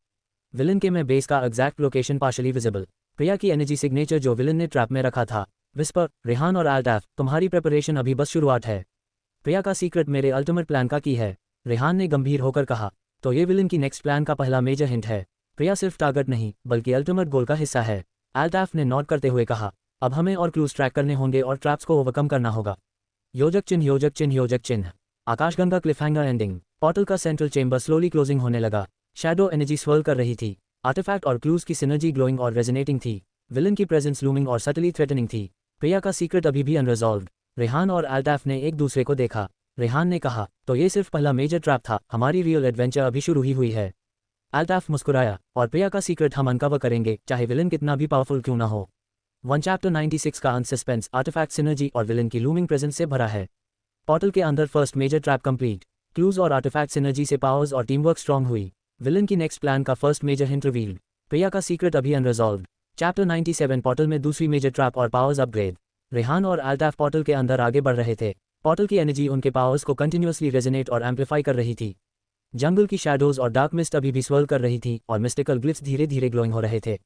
[SPEAKER 2] विलन के में बेस का एग्जैक्ट लोकेशन पार्शली विजिबल। प्रिया की एनर्जी सिग्नेचर जो विलन ने ट्रैप में रखा था। विस्पर, रेहान और अल्ताफ, तुम्हारी प्रिपरेशन अभी बस शुरुआत है। प्रिया का सीक्रेट मेरे अल्टीमेट प्लान का की है। रेहान ने गंभीर होकर कहा, तो ये विलन की नेक्स्ट प्लान का पहला मेजर हिंट है। प्रिया सिर्फ टारगेट नहीं बल्कि अल्टीमेट गोल का हिस्सा है। अल्ताफ ने नोट करते हुए कहा, अब हमें और क्लूज ट्रैक करने होंगे और ट्रैप्स को ओवरकम करना होगा। योजक चिन्ह योजक चिन्ह योजक चिन्ह। आकाशगंगा क्लिफहैंगर एंडिंग। पोर्टल का सेंट्रल चेंबर स्लोली क्लोजिंग होने लगा। शैडो एनर्जी स्वर्ल कर रही थी। आर्टिफैक्ट और क्लूज की सिनर्जी ग्लोइंग और रेजोनेटिंग थी। विलन की प्रेजेंस लूमिंग और सटली थ्रेटनिंग थी। प्रिया का सीक्रेट अभी भी अनरिजॉल्व्ड। रेहान और अल्ताफ ने एक दूसरे को देखा। रेहान ने कहा, तो ये सिर्फ पहला मेजर ट्रैप था, हमारी रियल एडवेंचर अभी शुरू ही हुई है। अल्ताफ मुस्कुराया, और प्रिया का सीक्रेट हम अनकवर करेंगे, चाहे विलन कितना भी पावरफुल क्यों ना हो। 1 चैप्टर 96 का अनसस्पेंस, आर्टिफैक्ट सिनर्जी और विलन की लूमिंग प्रेजेंस से भरा है। पोर्टल के अंदर first major trap complete. Clues और आर्टिफैक्ट सिनर्जी से पावर्स और टीमवर्क स्ट्रांग हुई। विलन की नेक्स्ट प्लान का first major hint revealed. Priya का सीक्रेट अभी अनरिजॉल्व्ड। चैप्टर 97 पोर्टल में दूसरी मेजर ट्रैप और पावर्स अपग्रेड। रेहान और अल्ताफ पोर्टल के अंदर आगे बढ़ रहे थे। पोर्टल की एनर्जी उनके पावर्स को कंटिन्यूअसली रेजोनेट और एम्पलीफाई कर रही थी। जंगल की शैडोज और डार्क मिस्ट अभी भी स्वर्ल कर रही थी और मिस्टिकल ग्लिफ्स धीरे धीरे ग्लोइंग हो रहे थे।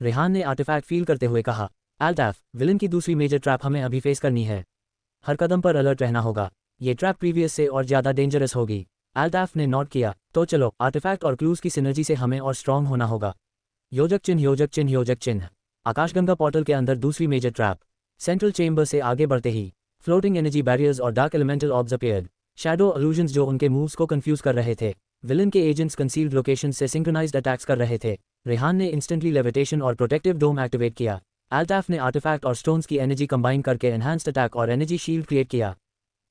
[SPEAKER 2] रेहान ने आर्टिफैक्ट फील करते हुए कहा, अल्ताफ, विलन की दूसरी मेजर ट्रैप हमें अभी फेस करनी है। हर कदम पर अलर्ट रहना होगा। ये ट्रैप प्रीवियस से और ज़्यादा डेंजरस होगी। अल्ताफ ने नोट किया, तो चलो, आर्टिफैक्ट और क्लूज की सिनर्जी से हमें और स्ट्रांग होना होगा। योजक चिन्ह योजक चिन्ह योजक चिन्ह। आकाशगंगा पोर्टल के अंदर दूसरी मेजर ट्रैप। सेंट्रल चेंबर से आगे बढ़ते ही फ्लोटिंग एनर्जी बैरियर्स और dark elemental orbs appeared. Shadow illusions जो उनके मूव्स को कंफ्यूज कर रहे थे। विलन के एजेंट्स कंसील्ड लोकेशन से सिंक्रोनाइज्ड अटैक्स कर रहे थे। रेहान ने इंस्टेंटली लेविटेशन और प्रोटेक्टिव डोम एक्टिवेट किया। अल्ताफ ने आर्टिफैक्ट और स्टोन्स की एनर्जी कंबाइन करके एनहांस्ड अटैक और एनर्जी शील्ड क्रिएट किया।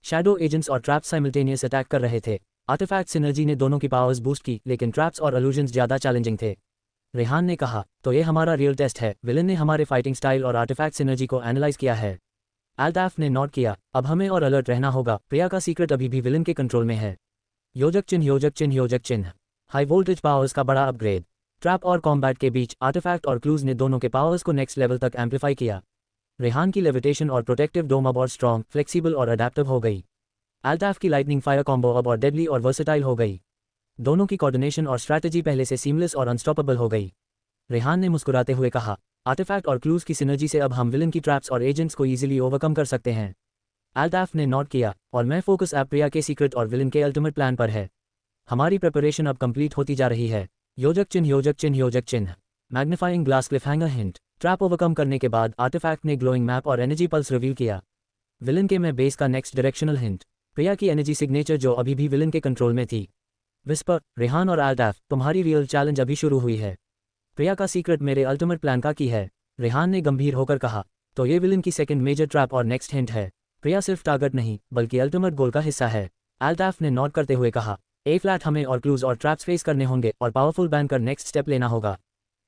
[SPEAKER 2] शैडो एजेंट्स और ट्रैप्स साइमल्टेनियस अटैक कर रहे थे। आर्टिफैक्ट सिनर्जी ने दोनों की पावर्स बूस्ट की, लेकिन ट्रैप्स और इल्यूजन्स ज़्यादा चैलेंजिंग थे। रेहान ने कहा, तो ये हमारा रियल टेस्ट है। विलन ने हमारे फाइटिंग स्टाइल और आर्टिफैक्ट सिनर्जी को एनालाइज किया है। अल्ताफ ने नोट किया, अब हमें और अलर्ट रहना होगा। प्रिया का सीक्रेट अभी भी विलन के कंट्रोल में है। योजक चिन्ह योजक चिन्ह योजक चिन्ह। हाई वोल्टेज पावर्स का बड़ा अपग्रेड। ट्रैप और कॉम्बैट के बीच आर्टिफैक्ट और क्लूज ने दोनों के पावर्स को नेक्स्ट लेवल तक एम्पलीफाई किया। रेहान की लेविटेशन और प्रोटेक्टिव डोम अब और स्ट्रॉन्ग, फ्लेक्सिबल और अडेप्टिव हो गई। अल्ताफ की लाइटनिंग फायर कॉम्बो अब और डेडली और वर्सेटाइल हो गई। दोनों की कोऑर्डिनेशन और स्ट्रैटेजी पहले से सीमलेस और अनस्टॉपेबल हो गई। रेहान ने मुस्कुराते हुए कहा, आर्टिफैक्ट और क्लूज की सिनर्जी से अब हम विलन की ट्रैप्स और एजेंट्स को ईजिली ओवरकम कर सकते हैं। अल्ताफ ने नोट किया, और मैं फोकस अब प्रिया के सीक्रेट और विलन के अल्टीमेट प्लान पर है। हमारी प्रिपरेशन अब कंप्लीट होती जा रही है। योजक चिन्ह योजक चिन्ह योजक चिन्ह। Magnifying glass cliffhanger hint. Trap overcome करने के बाद आर्टिफैक्ट ने ग्लोइंग मैप और एनर्जी पल्स रिवील किया। विलन के में बेस का नेक्स्ट डायरेक्शनल हिंट। प्रिया की एनर्जी सिग्नेचर जो अभी भी विलन के कंट्रोल में थी। विस्पर, रेहान और अल्ताफ, तुम्हारी रियल चैलेंज अभी शुरू हुई है। प्रिया का सीक्रेट मेरे अल्टीमेट प्लान का की है। रेहान ने गंभीर होकर कहा, तो ये विलन की सेकंड मेजर ट्रैप और नेक्स्ट हिंट है। प्रिया सिर्फ टारगेट नहीं बल्कि अल्टीमेट गोल का हिस्सा है। अल्ताफ ने नोट करते हुए कहा, ए फ्लैट हमें और क्लूज और ट्रैप्स फेस करने होंगे और पावरफुल बैन कर नेक्स्ट स्टेप लेना होगा।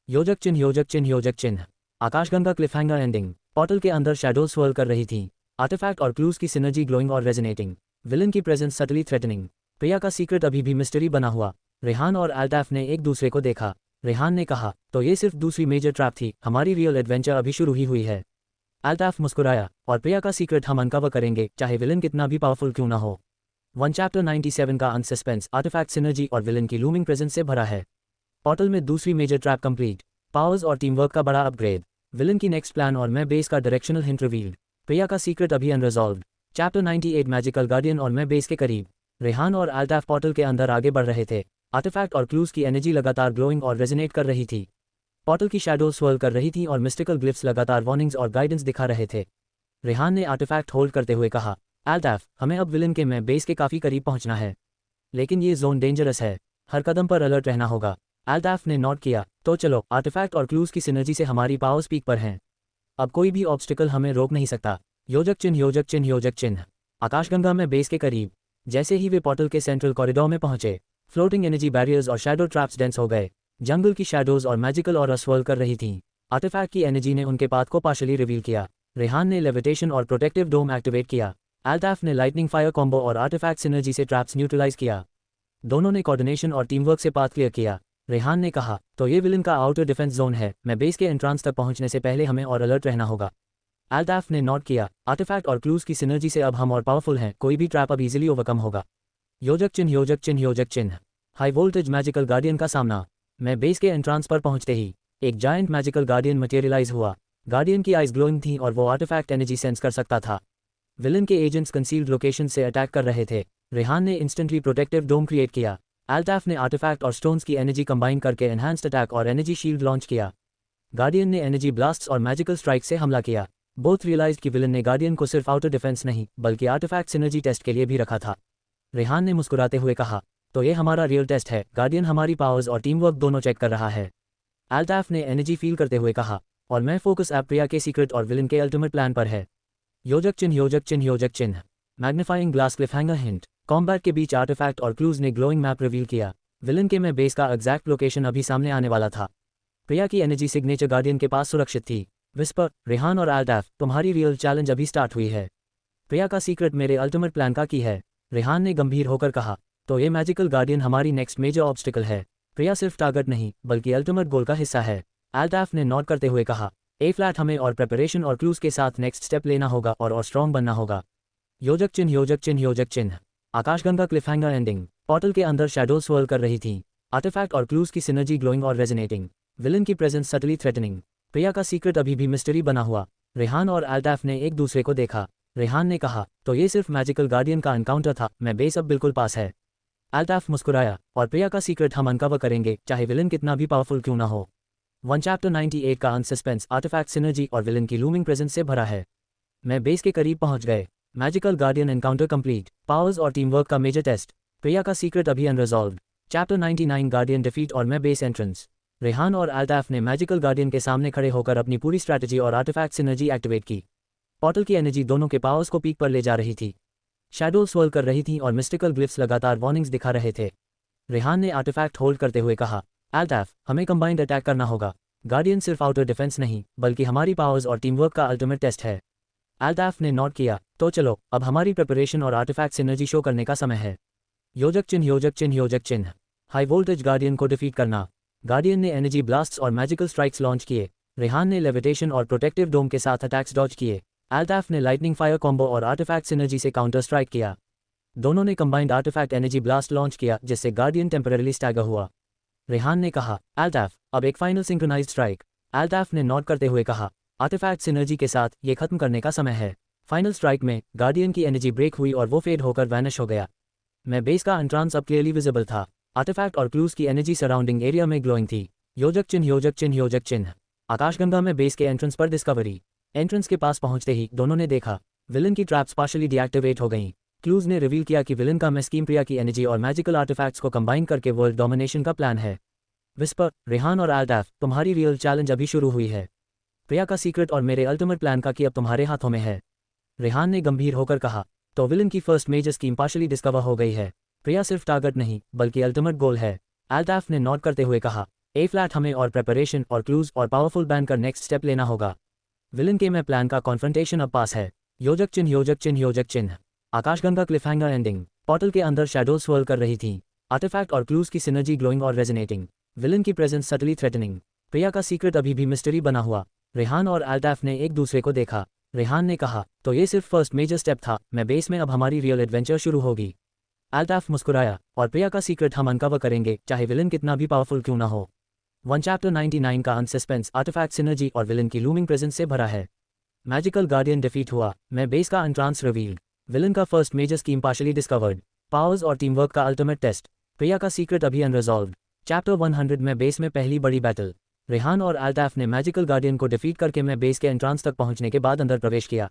[SPEAKER 2] योजक चिन्ह योजक चिन्ह योजक चिन्ह। आकाशगंगा क्लिफहैंगर एंडिंग। पोर्टल के अंदर शैडोज स्वर्ल कर रही थी। आर्टिफैक्ट और क्लूज की सिनर्जी ग्लोइंग और रेजोनेटिंग। विलन की प्रेजेंस सटली थ्रेटनिंग। प्रिया का सीक्रेट अभी भी मिस्ट्री बना हुआ। रेहान और अल्ताफ ने एक दूसरे को देखा। रेहान ने कहा, तो ये सिर्फ दूसरी मेजर ट्रैप थी, हमारी रियल एडवेंचर अभी शुरू ही हुई है। अल्ताफ मुस्कुराया, और प्रिया का सीक्रेट हम अनकवर करेंगे, चाहे विलन कितना भी पावरफुल क्यों ना हो। 1 चैप्टर 97 का अनसस्पेंस, आर्टिफैक्ट सिनर्जी और विलन की लूमिंग प्रेजेंस से भरा है। पोर्टल में दूसरी मेजर ट्रैप कंप्लीट। पावर्स और टीमवर्क का बड़ा अपग्रेड। विलन की नेक्स्ट प्लान और मैं बेस का डायरेक्शनल हिंट रिवील्ड। प्रिया का सीक्रेट अभी अनरिजॉल्व्ड। चैप्टर 98 मैजिकल गार्डियन और मैं बेस के करीब। रेहान और अल्ताफ पोर्टल के अंदर आगे बढ़ रहे थे। आर्टिफैक्ट और क्लूज की एनर्जी लगातार ग्लोइंग और रेजोनेट कर रही थी। पोर्टल की शैडो स्वर्ल कर रही थी और मिस्टिकल ग्लिफ्स लगातार वार्निंग्स और गाइडेंस दिखा रहे थे। रेहान ने आर्टिफैक्ट होल्ड करते हुए कहा, अल्ताफ, हमें अब विलन के में बेस के काफ़ी करीब पहुंचना है, लेकिन ये जोन डेंजरस है, हर कदम पर अलर्ट रहना होगा। अल्ताफ ने नोट किया, तो चलो, आर्टिफैक्ट और क्लूज की सिनर्जी से हमारी पावर्स पीक पर हैं। अब कोई भी ऑब्स्टिकल हमें रोक नहीं सकता। योजक चिन्ह योजक चिन्ह योजक चिन्ह। आकाशगंगा में बेस के करीब। जैसे ही वे पोर्टल के सेंट्रल कॉरिडोर में पहुंचे, फ्लोटिंग एनर्जी बैरियर्स और शैडो ट्रैप्स डेंस हो गए। जंगल की शैडोज और मैजिकल और स्वर्ल कर रही थीं। आर्टिफैक्ट की एनर्जी ने उनके पाथ को पार्शली रिवील किया। रेहान ने लेविटेशन और प्रोटेक्टिव डोम एक्टिवेट किया। अल्ताफ ने लाइटनिंग फायर कॉम्बो और आर्टिफैक्ट सिनर्जी से ट्रैप्स न्यूट्रलाइज किया। दोनों ने कोऑर्डिनेशन और टीमवर्क से पाथ क्लियर किया। रेहान ने कहा, तो ये विलन का आउटर डिफेंस जोन है, मैं बेस के एंट्रांस तक पहुंचने से पहले हमें और अलर्ट रहना होगा। अल्ताफ ने नोट किया, आर्टिफैक्ट और क्लूज की सिनर्जी से अब हम और पावरफुल हैं, कोई भी ट्रैप अब इजीली ओवरकम होगा। योजक चिन्ह योजक चिन्ह योजक चिन्ह। हाई वोल्टेज मैजिकल गार्डियन का सामना। मैं बेस के एंट्रांस पर पहुंचते ही एक जायंट मैजिकल गार्डियन मटेरियलाइज हुआ। गार्डियन की आइज ग्लोइंग थी और वो आर्टिफैक्ट एनर्जी सेंस कर सकता था। विलन के एजेंट्स कंसील्ड लोकेशन से अटैक कर रहे थे। रेहान ने इंस्टेंटली प्रोटेक्टिव डोम क्रिएट किया। अल्ताफ ने आर्टिफैक्ट और स्टोन्स की एनर्जी कंबाइन करके एनहांस्ड अटैक और एनर्जी शील्ड लॉन्च किया। गार्डियन ने एनर्जी ब्लास्ट्स और मैजिकल स्ट्राइक से हमला किया। बोथ रियलाइज्ड कि विलन ने गार्डियन को सिर्फ आउटर डिफेंस नहीं बल्कि आर्टिफैक्ट सिनर्जी टेस्ट के लिए भी रखा था। रेहान ने मुस्कुराते हुए कहा, तो ये हमारा रियल टेस्ट है। गार्डियन हमारी पावर्स और टीम वर्क दोनों चेक कर रहा है। अल्ताफ ने एनर्जी फील करते हुए कहा, और मैं फोकस ऐप प्रिया के सीक्रेट और विलन के अल्टीमेट प्लान पर है। योजक चिन्ह योजक चिन्ह योजक चिन्ह। Magnifying glass cliffhanger hint. Combat के बीच आर्टिफैक्ट और क्लूज ने ग्लोइंग मैप रिवील किया। विलन के में बेस का एग्जैक्ट लोकेशन अभी सामने आने वाला था। प्रिया की एनर्जी सिग्नेचर गार्डियन के पास सुरक्षित थी। विस्पर, रेहान और अल्ताफ, तुम्हारी रियल चैलेंज अभी स्टार्ट हुई है। प्रिया का सीक्रेट मेरे अल्टीमेट प्लान का की है। रेहान ने गंभीर होकर कहा, तो ये मैजिकल गार्डियन हमारी नेक्स्ट मेजर ऑब्स्टिकल है। प्रिया सिर्फ टारगेट नहीं बल्कि अल्टीमेट गोल का हिस्सा है। अल्ताफ ने नॉट करते हुए कहा, ए फ्लैट हमें और प्रिपरेशन और क्लूज के साथ नेक्स्ट स्टेप लेना होगा और स्ट्रॉन्ग बनना होगा। योजक चिन्ह योजक चिन्ह योजक चिन्ह। आकाशगंगा क्लिफहैंगर एंडिंग। पोर्टल के अंदर शैडोज स्वर्ल कर रही थी। आर्टिफैक्ट और क्लूज की सिनर्जी ग्लोइंग और रेजोनेटिंग। विलन की प्रेजेंस सटली थ्रेटनिंग। प्रिया का सीक्रेट अभी भी मिस्ट्री बना हुआ। रेहान और अल्ताफ ने एक दूसरे को देखा। रेहान ने कहा, तो ये सिर्फ मैजिकल गार्डियन का एनकाउंटर था, मैं बेस अब बिल्कुल पास है। अल्ताफ मुस्कुराया, और प्रिया का सीक्रेट हम अनकवर करेंगे चाहे विलन कितना भी पावरफुल क्यों ना हो। 1 चैप्टर 98 का अनसस्पेंस, आर्टिफैक्ट सिनर्जी और विलन की लूमिंग प्रेजेंस से भरा है। मैं बेस के करीब पहुंच गए। Magical guardian encounter complete. Powers और टीम वर्क का मेजर टेस्ट। प्रिया का सीक्रेट अभी अनरिजॉल्व्ड। चैप्टर 99 गार्डियन डिफीट और मैं बेस एंट्रेंस। रेहान और अल्ताफ ने मैजिकल गार्डियन के सामने खड़े होकर अपनी पूरी स्ट्रैटेजी और आर्टिफैक्ट सिनर्जी एक्टिवेट की। पोर्टल की एनर्जी दोनों के पावर्स को पीक पर ले जा रही थी। शैडोज स्वर्ल कर रही थी और मिस्टिकल ग्लिफ्स लगातार वार्निंग्स दिखा रहे थे। रेहान ने आर्टिफैक्ट होल्ड करते हुए कहा, अल्ताफ, हमें कंबाइंड अटैक करना होगा। गार्डियन सिर्फ आउटर डिफेंस नहीं बल्कि हमारी पावर्स और टीम वर्क का अल्टीमेट टेस्ट है। अल्ताफ ने नोट किया, तो चलो अब हमारी प्रिपरेशन और आर्टिफैक्ट सिनर्जी शो करने का समय है। योजक चिन्ह योजक चिन्ह योजक चिन्ह। हाई वोल्टेज गार्डियन को डिफीट करना। गार्डियन ने एनर्जी ब्लास्ट्स और मैजिकल स्ट्राइक्स लॉन्च किए। रेहान ने लेविटेशन और प्रोटेक्टिव डोम के साथ अटैक्स डॉज किए। अल्ताफ ने लाइटनिंग फायर कॉम्बो और आर्टिफैक्ट सिनर्जी से काउंटर स्ट्राइक किया। दोनों ने combined artefact energy blast launch किया जिससे गार्डियन टेम्पररीली स्टैगर हुआ। रेहान ने कहा, अल्ताफ, अब एक फाइनल सिंक्रोनाइज्ड स्ट्राइक। अल्ताफ ने नॉट करते हुए कहा, आर्टिफैक्ट सिनर्जी के साथ ये खत्म करने का समय है। फाइनल स्ट्राइक में गार्डियन की एनर्जी ब्रेक हुई और वो फेड होकर वैनिश हो गया। मैं बेस का एंट्रांस अब क्लियरली विजिबल था। आर्टिफैक्ट और क्लूज की एनर्जी सराउंडिंग एरिया में ग्लोइंग थी। योजक चिन्ह योजक चिन्ह योजक चिन्ह। आकाशगंगा में बेस के एंट्रेंस पर डिस्कवरी। एंट्रेंस के पास पहुंचते ही दोनों ने देखा विलन की ट्रैप्स पार्शली डीएक्टिवेट हो गईं। क्लूज ने रिवील किया कि विलन का स्कीम प्रिया की एनर्जी और मैजिकल आर्टिफैक्ट्स को कंबाइन करके वर्ल्ड डोमिनेशन का प्लान है। विस्पर, रेहान और अल्ताफ, तुम्हारी रियल चैलेंज अभी शुरू हुई है। प्रिया का सीक्रेट और मेरे अल्टीमेट प्लान का की अब तुम्हारे हाथों में है। रेहान ने गंभीर होकर कहा, तो विलन की first major scheme partially discover हो गई है। प्रिया सिर्फ टारगेट नहीं बल्कि अल्टीमेट गोल है। अल्ताफ ने नॉट करते हुए कहा, ए फ्लैट हमें और प्रिपरेशन और क्लूज और पावरफुल बैन कर नेक्स्ट स्टेप लेना होगा। विलन के में प्लान का कॉन्फ्रंटेशन अब पास है। योजक चिन्ह योजक चिन्ह योजक चिन्ह। आकाशगंगा क्लिफहैंगर एंडिंग। पोर्टल के अंदर शैडोज स्वर्ल कर रही थी। आर्टिफैक्ट और क्लूज की सिनर्जी ग्लोइंग और रेजोनेटिंग। विलन की प्रेजेंस सटली थ्रेटनिंग। प्रिया का सीक्रेट अभी भी मिस्ट्री बना हुआ। रेहान और अल्ताफ ने एक दूसरे को देखा। रेहान ने कहा, तो ये सिर्फ फर्स्ट मेजर स्टेप था, मैं बेस में अब हमारी रियल एडवेंचर शुरू होगी। अल्ताफ मुस्कुराया, और प्रिया का सीक्रेट हम अनकवर करेंगे चाहे विलन कितना भी पावरफुल क्यों ना हो। 1 चैप्टर 99 का अनसस्पेंस, आर्टिफैक्ट सिनर्जी और विलन की लूमिंग प्रेजेंस से भरा है। मैजिकल गार्डियन डिफीट हुआ। मैं बेस का एंट्रांस रिवील्ड। विलन का first major scheme partially discovered. Powers और टीम वर्क का अल्टीमेट टेस्ट। प्रिया का सीक्रेट अभी अनरिजॉल्व्ड। चैप्टर 100 में बेस में पहली बड़ी बैटल। रेहान और अल्ताफ ने मैजिकल गार्डियन को डिफीट करके मैं बेस के एंट्रांस तक पहुंचने के बाद अंदर प्रवेश किया।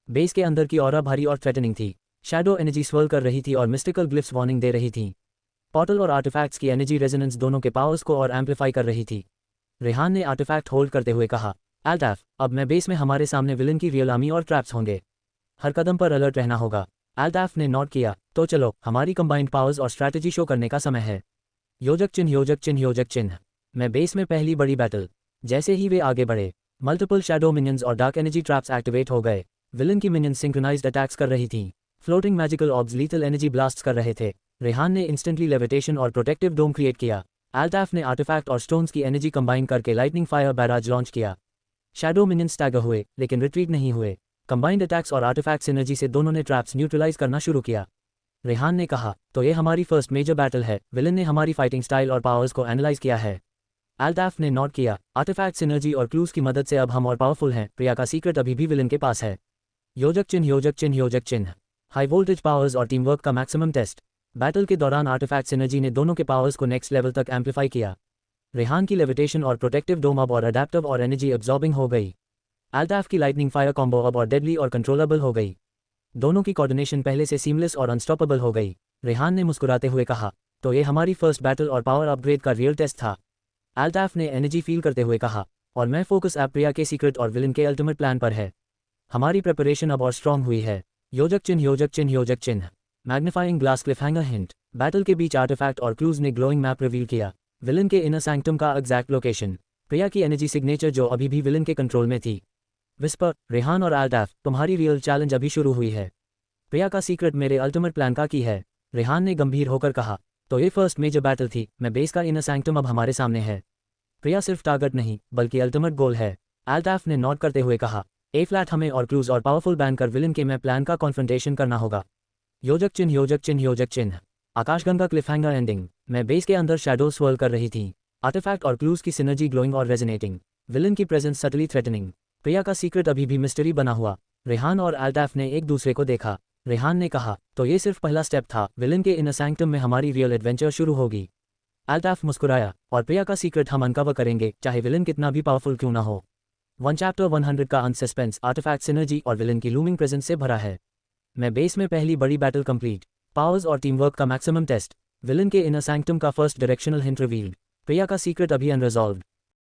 [SPEAKER 2] बेस के अंदर की ऑरा भारी और थ्रेटनिंग थी। शैडो एनर्जी स्वर्ल कर रही थी और मिस्टिकल ग्लिफ्स वार्निंग दे रही थी। पोर्टल और आर्टिफैक्ट्स की एनर्जी रेजोनेंस दोनों के पावर्स को और एम्पलीफाई कर रही थी। रेहान ने आर्टिफैक्ट होल्ड करते हुए कहा, अल्ताफ, अब मैं बेस में हमारे सामने विलन की रियल आर्मी और ट्रैप्स होंगे। हर कदम पर अलर्ट रहना होगा। अल्ताफ ने नोट किया, तो चलो हमारी कंबाइंड पावर्स और स्ट्रैटेजी शो करने का समय है। योजक चिन्ह योजक चिन्ह योजक चिन्ह। मैं बेस में पहली बड़ी बैटल। जैसे ही वे आगे बढ़े, मल्टीपल शैडो मिनियंस और डार्क एनर्जी ट्रैप्स एक्टिवेट हो गए। विलन की मिनियंस सिंक्रोनाइज्ड अटैक्स कर रही थीं। Floating magical orbs lethal energy blasts कर रहे थे। रेहान ने इंस्टेंटली लेविटेशन और प्रोटेक्टिव डोम क्रिएट किया। अल्ताफ ने आर्टिफैक्ट और स्टोन्स की एनर्जी कंबाइन करके लाइटनिंग फायर बैराज लॉन्च किया। शैडो मिनियंस स्टैगर हुए लेकिन रिट्रीट नहीं हुए। कंबाइंड अटैक्स और आर्टिफैक्ट्स एनर्जी से दोनों ने ट्रैप्स न्यूट्रलाइज करना शुरू किया। रेहान ने कहा, तो ये हमारी फर्स्ट मेजर बैटल है। विलन ने हमारी फाइटिंग स्टाइल और पावर्स को एनालाइज किया है। अल्ताफ ने नोट किया, आर्टिफैक्ट सिनर्जी और क्लूज की मदद से अब हम और पावरफुल हैं। प्रिया का सीक्रेट अभी भी विलन के पास है। योजक चिन्ह योजक चिन्ह योजक चिन्ह। हाई वोल्टेज पावर्स और टीम वर्क का मैक्सिमम टेस्ट। बैटल के दौरान आर्टिफैक्ट सिनर्जी ने दोनों के पावर्स को नेक्स्ट लेवल तक एम्पलीफाई किया। रेहान की लेविटेशन और प्रोटेक्टिव डोम अब और अडेप्टिव और एनर्जी एब्जॉर्बिंग हो गई। अल्ताफ की लाइटनिंग फायर कॉम्बो अब और डेडली और कंट्रोलेबल हो गई। दोनों की कोऑर्डिनेशन पहले से सीमलेस और अनस्टॉपेबल हो गई। रेहान ने मुस्कुराते हुए कहा, तो ये हमारी फर्स्ट बैटल और पावर अपग्रेड का रियल टेस्ट था। अल्ताफ ने एनर्जी फील करते हुए कहा, और मैं फोकस अब प्रिया के सीक्रेट और विलन के अल्टीमेट प्लान पर है। हमारी प्रिपरेशन अब और स्ट्रॉन्ग हुई है। योजक चिन्ह योजक चिन्ह योजक चिन्ह। Magnifying glass cliffhanger hint. Battle के बीच आर्टिफैक्ट और क्रूज ने ग्लोइंग मैप रिवील किया। विलन के इनर सैंक्टम का एग्जैक्ट लोकेशन। प्रिया की एनर्जी सिग्नेचर जो अभी भी विलन के कंट्रोल में थी। विस्पर, रेहान और अल्ताफ, तुम्हारी रियल चैलेंज अभी शुरू हुई है। प्रिया का सीक्रेट मेरे अल्टीमेट प्लान का की है। रेहान ने गंभीर होकर कहा, तो ये फर्स्ट मेजर बैटल थी। मैं बेस का इनर सैंक्टम अब हमारे सामने है। प्रिया सिर्फ टारगेट नहीं बल्कि अल्टीमेट गोल है। अल्ताफ ने नोट करते हुए कहा, ए फ्लैट हमें और क्रूज और पावरफुल बैन कर विलन के मैं प्लान का कॉन्फ्रंटेशन करना होगा। योजक चिन्ह योजक चिन्ह योजक चिन्ह। आकाशगंगा क्लिफहैंगर एंडिंग। मैं बेस के अंदर शैडो स्वर्ल कर रही थी। आर्टिफैक्ट और क्रूज की सिनर्जी ग्लोइंग और रेजोनेटिंग। विलन की प्रेजेंस सटली थ्रेटनिंग। प्रिया का सीक्रेट अभी भी मिस्ट्री बना हुआ। रेहान और अल्ताफ ने एक दूसरे को देखा। रेहान ने कहा, तो ये सिर्फ पहला स्टेप था। विलन के इनर सैंक्टम में हमारी रियल एडवेंचर शुरू होगी। अल्ताफ मुस्कुराया, और प्रिया का सीक्रेट हम अनकवर करेंगे, चाहे विलन कितना भी पावरफुल क्यों ना हो। 1 चैप्टर 100 का अनसस्पेंस, आर्टिफैक्ट सिनर्जी और विलन की लूमिंग प्रेजेंस से भरा है। मैं बेस में पहली बड़ी बैटल कंप्लीट। पावर्स और टीम वर्क का मैक्सिमम टेस्ट। विलन के इनर सैंक्टम का first directional hint revealed. Priya का सीक्रेट अभी अनरिजॉल्व्ड।